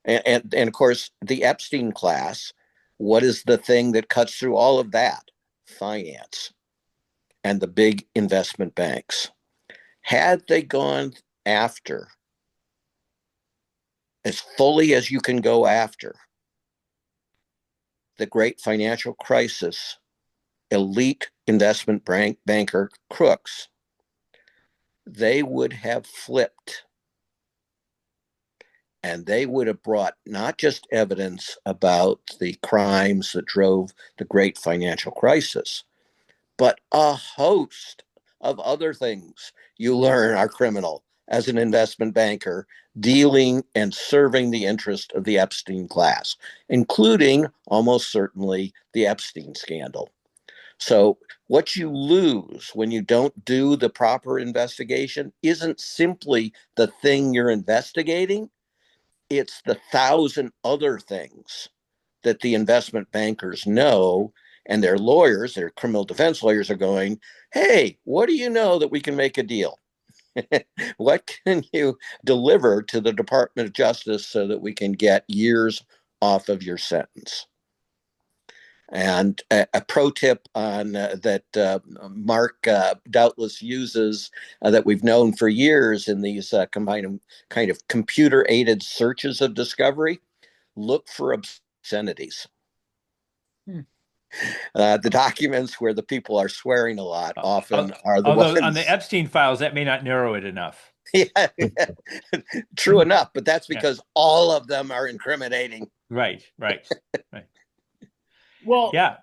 and of course, the Epstein class, what is the thing that cuts through all of that? Finance and the big investment banks. Had they gone after as fully as you can go after the great financial crisis, elite investment banker crooks, they would have flipped. And they would have brought not just evidence about the crimes that drove the great financial crisis, but a host of other things you learn are criminal as an investment banker dealing and serving the interest of the Epstein class, including almost certainly the Epstein scandal. So what you lose when you don't do the proper investigation isn't simply the thing you're investigating. It's the 1,000 other things that the investment bankers know, and their lawyers, their criminal defense lawyers, are going, hey, what do you know that we can make a deal? What can you deliver to the Department of Justice so that we can get years off of your sentence? And a pro tip on that Marc doubtless uses that we've known for years in these kind of computer-aided searches of discovery: look for obscenities. The documents where the people are swearing a lot often are the ones. On the Epstein files, that may not narrow it enough. Yeah, true enough, but that's because all of them are incriminating. Right. Well, yeah.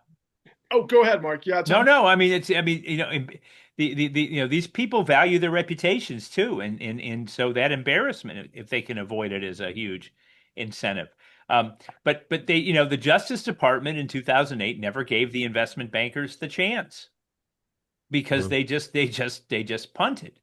Oh, go ahead, Marc. Yeah. No. I mean, these people value their reputations too, and so that embarrassment, if they can avoid it, is a huge incentive. But they, the Justice Department in 2008 never gave the investment bankers the chance because they just punted,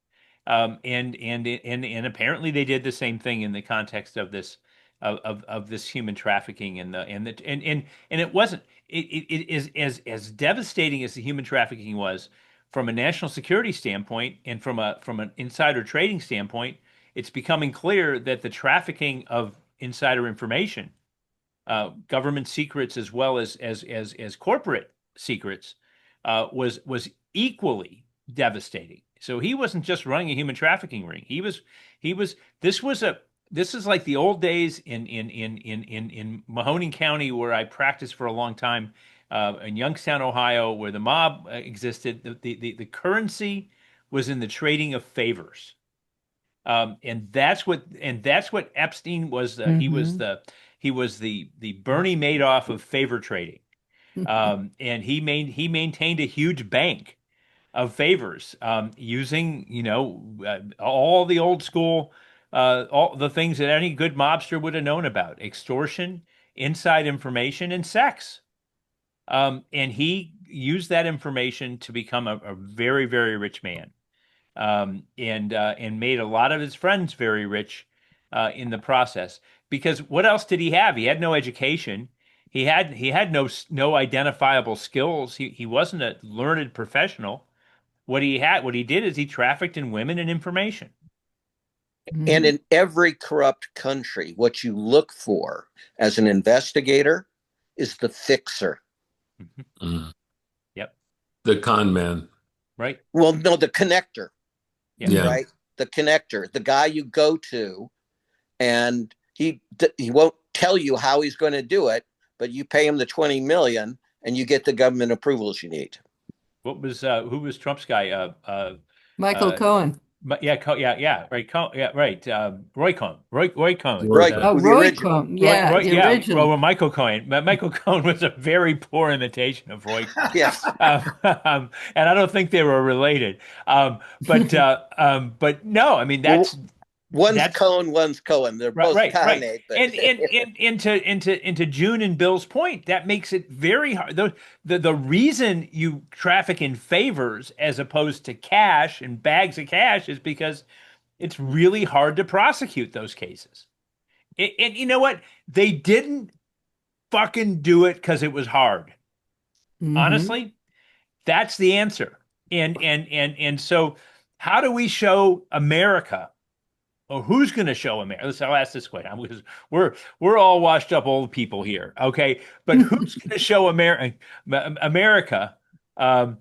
and apparently they did the same thing in the context of this of this human trafficking and it wasn't. It is as devastating as the human trafficking was from a national security standpoint and from an insider trading standpoint. It's becoming clear that the trafficking of insider information, government secrets as well as corporate secrets, was equally devastating. So he wasn't just running a human trafficking ring. This is like the old days in Mahoning County, where I practiced for a long time, in Youngstown, Ohio, where the mob existed. The currency was in the trading of favors, and that's what Epstein was. He was the Bernie Madoff of favor trading, and he maintained a huge bank of favors, using all the old school. All the things that any good mobster would have known about: extortion, inside information, and sex. And he used that information to become a very, very rich man, and made a lot of his friends very rich in the process. Because what else did he have? He had no education. He had no identifiable skills. He wasn't a learned professional. What he did is he trafficked in women and information. And in every corrupt country, what you look for as an investigator is the fixer. Yep. The con man. Right. Well, no, the connector. Yeah. Right. The connector, the guy you go to, and he won't tell you how he's going to do it, but you pay him the $20 million and you get the government approvals you need. What was who was Trump's guy? Michael Cohen. Right. Roy Cohn. Roy Cohn. Roy Cohn. Yeah, the original. Well, Michael Cohen. Michael Cohen was a very poor imitation of Roy Cohn. Yes. And I don't think they were related. But no, I mean, that's One's Cohen, one's Cohen. They're both Kanye. But... And into June and Bill's point, that makes it very hard. The reason you traffic in favors as opposed to cash and bags of cash is because it's really hard to prosecute those cases. And you know what? They didn't fucking do it because it was hard. Mm-hmm. Honestly, that's the answer. And so how do we show America? Or who's going to show America? I'll ask this question. We're all washed up old people here, okay? But who's going to show America that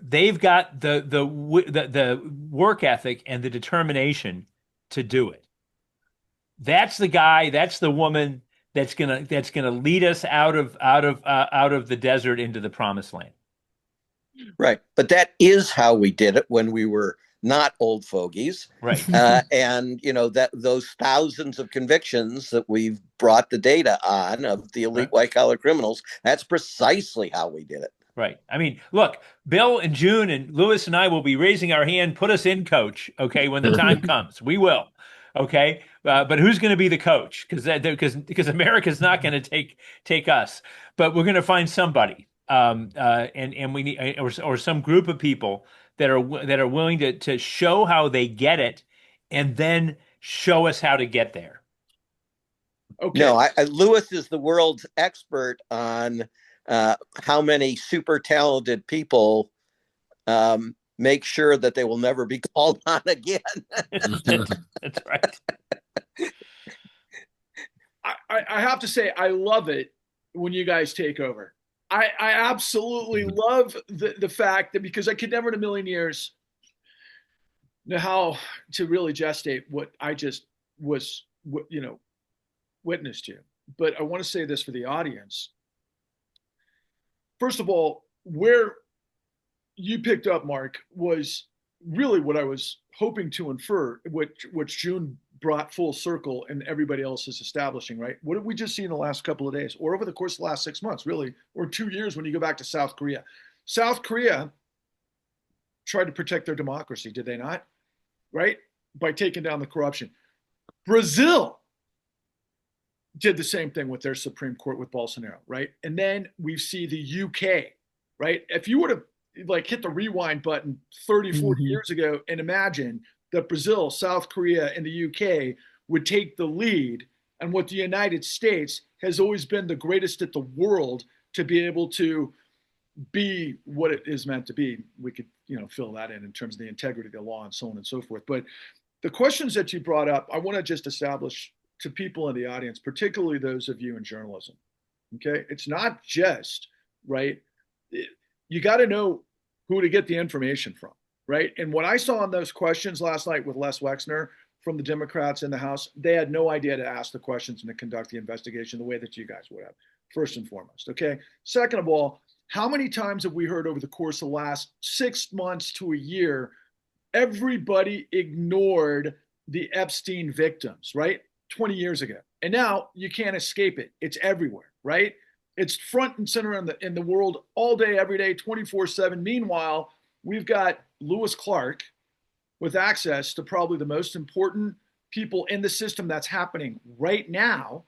they've got the work ethic and the determination to do it? That's the guy. That's the woman that's gonna lead us out of the desert into the promised land. Right, but that is how we did it when we were not old fogies, right? And that those thousands of convictions that we've brought the data on of the elite white collar criminals, that's precisely how we did it. Right. I mean, look, Bill and June and Lewis and I will be raising our hand. Put us in, coach. Okay, when the time comes, we will. Okay, but who's going to be the coach? Because America's not going to take us, but we're going to find somebody, and we need or some group of people that are willing to show how they get it, and then show us how to get there. Okay. No, Lewis is the world's expert on how many super talented people make sure that they will never be called on again. That's right. I have to say, I love it when you guys take over. I absolutely love the fact that, because I could never in a million years know how to really gestate what I just was, witness to. But I want to say this for the audience. First of all, where you picked up, Marc, was really what I was hoping to infer, which June brought full circle and everybody else is establishing, right? What did we just see in the last couple of days, or over the course of the last 6 months, really, or 2 years when you go back to South Korea? South Korea tried to protect their democracy, did they not? Right? By taking down the corruption. Brazil did the same thing with their Supreme Court with Bolsonaro, right? And then we see the UK, right? If you would have hit the rewind button 30, 40 years ago and imagine that Brazil, South Korea, and the UK would take the lead, and what the United States has always been the greatest at the world to be able to be what it is meant to be. We could, fill that in terms of the integrity of the law and so on and so forth. But the questions that you brought up, I want to just establish to people in the audience, particularly those of you in journalism, okay? It's not just, right? You got to know who to get the information from, right? And what I saw in those questions last night with Les Wexner from the Democrats in the House, they had no idea to ask the questions and to conduct the investigation the way that you guys would have, first and foremost, okay? Second of all, how many times have we heard over the course of the last 6 months to a year, everybody ignored the Epstein victims, right? 20 years ago. And now you can't escape it. It's everywhere, right? It's front and center in the world all day, every day, 24/7. Meanwhile, we've got Lewis Clark with access to probably the most important people in the system that's happening right now,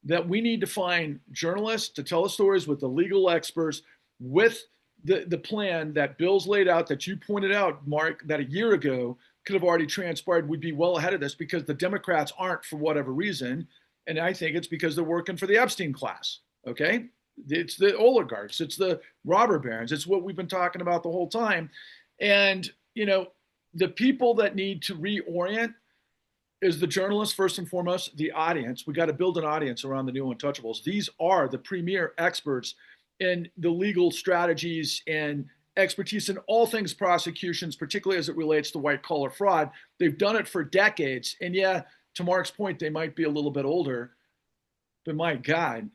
that we need to find journalists to tell the stories with the legal experts, with the plan that Bill's laid out, that you pointed out, Marc, that a year ago could have already transpired. We'd be well ahead of this because the Democrats aren't, for whatever reason. And I think it's because they're working for the Epstein class. Okay. It's the oligarchs. It's the robber barons. It's what we've been talking about the whole time. And, the people that need to reorient is the journalists, first and foremost, the audience. We got to build an audience around the new untouchables. These are the premier experts in the legal strategies and expertise in all things prosecutions, particularly as it relates to white collar fraud. They've done it for decades. And yeah, to Marc's point, they might be a little bit older, but my God,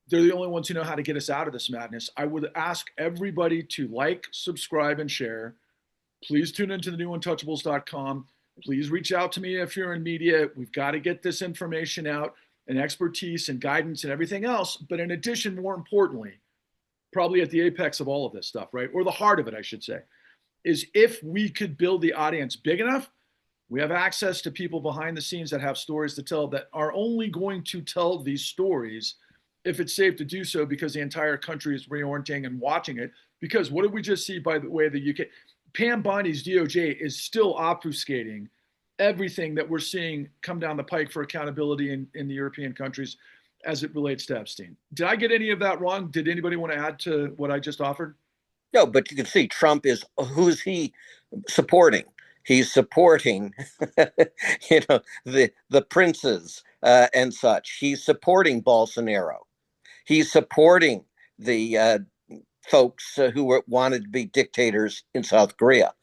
they're the only ones who know how to get us out of this madness. I would ask everybody to like, subscribe, and share. Please tune into the newuntouchables.com. Please reach out to me if you're in media. We've got to get this information out, and expertise and guidance and everything else. But in addition, more importantly, probably at the apex of all of this stuff, right? Or the heart of it, I should say, is if we could build the audience big enough We have access to people behind the scenes that have stories to tell that are only going to tell these stories if it's safe to do so because the entire country is reorienting and watching it. Because what did we just see, by the way, the UK? Pam Bondi's DOJ is still obfuscating everything that we're seeing come down the pike for accountability in the European countries as it relates to Epstein. Did I get any of that wrong? Did anybody want to add to what I just offered? No, but you can see Trump is, who's he supporting? He's supporting, the princes and such. He's supporting Bolsonaro. He's supporting the folks who wanted to be dictators in South Korea.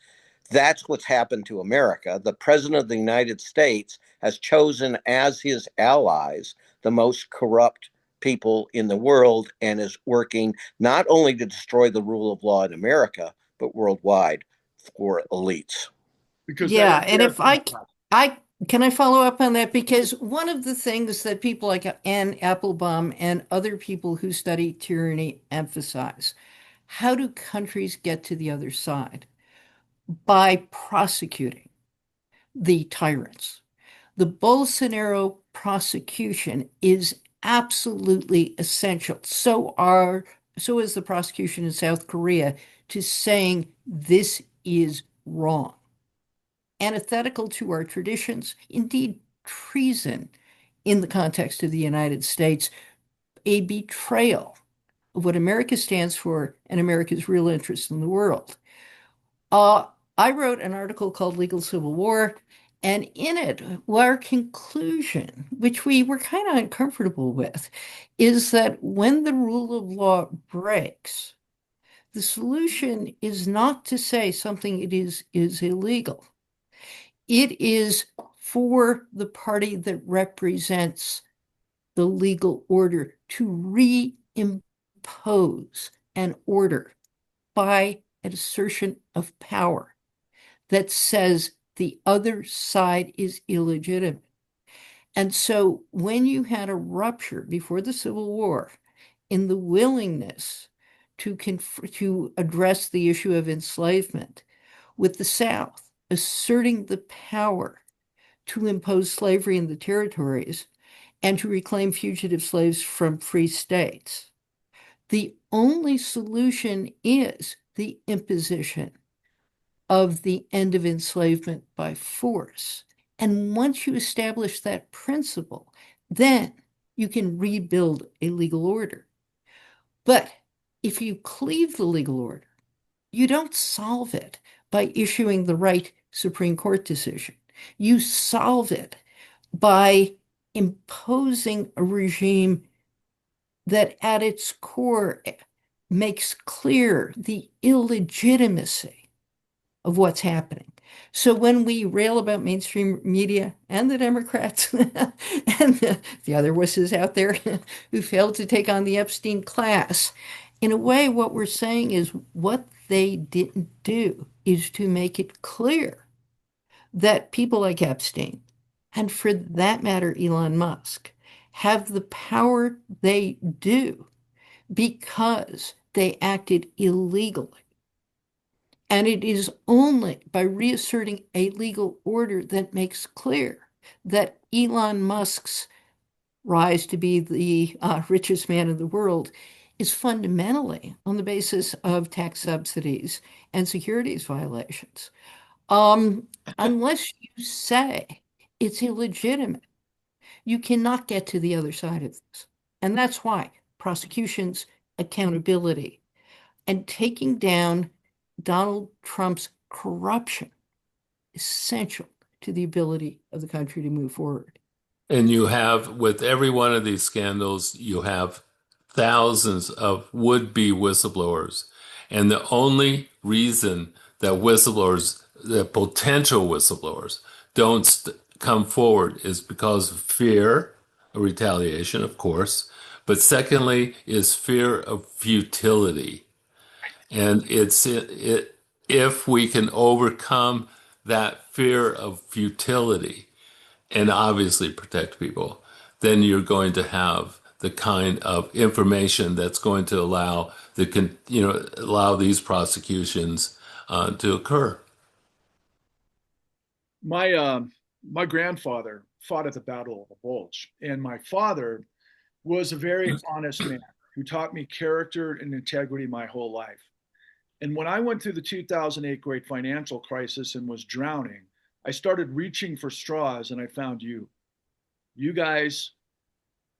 That's what's happened to America. The president of the United States has chosen as his allies the most corrupt people in the world and is working not only to destroy the rule of law in America, but worldwide for elites. Because yeah, and if I can I follow up on that? Because one of the things that people like Anne Applebaum and other people who study tyranny emphasize, how do countries get to the other side? By prosecuting the tyrants. The Bolsonaro prosecution is absolutely essential. So is the prosecution in South Korea to saying this is wrong. Antithetical to our traditions, indeed treason in the context of the United States, a betrayal of what America stands for and America's real interest in the world. I wrote an article called Legal Civil War, and in it, our conclusion, which we were kind of uncomfortable with, is that when the rule of law breaks, the solution is not to say something is illegal. It is for the party that represents the legal order to reimpose an order by an assertion of power that says the other side is illegitimate. And so when you had a rupture before the Civil War in the willingness to address the issue of enslavement, with the South asserting the power to impose slavery in the territories and to reclaim fugitive slaves from free states, the only solution is the imposition of the end of enslavement by force. And once you establish that principle, then you can rebuild a legal order. But if you cleave the legal order, you don't solve it by issuing the right Supreme Court decision. You solve it by imposing a regime that at its core makes clear the illegitimacy of what's happening. So when we rail about mainstream media and the Democrats and the other wusses out there who failed to take on the Epstein class, in a way, what we're saying is what they didn't do is to make it clear that people like Epstein, and for that matter, Elon Musk, have the power they do because they acted illegally. And it is only by reasserting a legal order that makes clear that Elon Musk's rise to be the richest man in the world is fundamentally on the basis of tax subsidies and securities violations. Unless you say it's illegitimate, you cannot get to the other side of this. And that's why prosecutions, accountability, and taking down Donald Trump's corruption is essential to the ability of the country to move forward. And you have, with every one of these scandals, you have thousands of would-be whistleblowers. And the only reason that whistleblowers, the potential whistleblowers, don't come forward is because of fear of retaliation, of course. But secondly, is fear of futility. And if we can overcome that fear of futility and obviously protect people, then you're going to have the kind of information that's going to allow allow these prosecutions to occur. My grandfather fought at the Battle of the Bulge, and my father was a very honest man who taught me character and integrity my whole life. And when I went through the 2008 great financial crisis and was drowning, I started reaching for straws, and I found you. You guys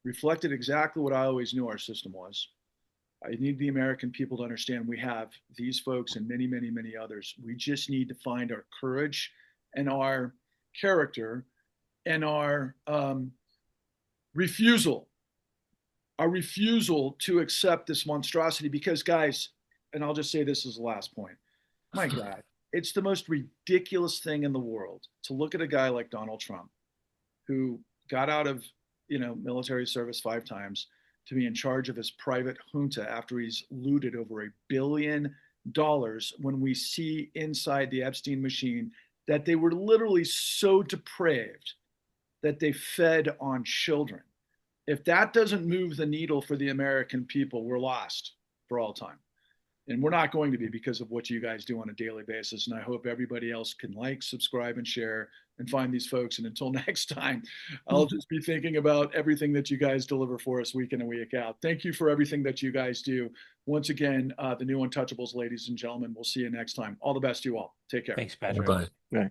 reflected exactly what I always knew our system was. I need the American people to understand we have these folks and many, many, many others. We just need to find our courage and our character and our refusal to accept this monstrosity. Because, guys, and I'll just say this as the last point, my God, it's the most ridiculous thing in the world to look at a guy like Donald Trump, who got out of military service 5 times, to be in charge of his private junta after he's looted over $1 billion, when we see inside the Epstein machine that they were literally so depraved that they fed on children. If that doesn't move the needle for the American people, we're lost for all time. And we're not going to be, because of what you guys do on a daily basis. And I hope everybody else can like, subscribe, and share and find these folks. And until next time, I'll just be thinking about everything that you guys deliver for us week in and week out. Thank you for everything that you guys do. Once again, the new Untouchables, ladies and gentlemen, we'll see you next time. All the best to you all. Take care. Thanks, Patrick. Bye. Right.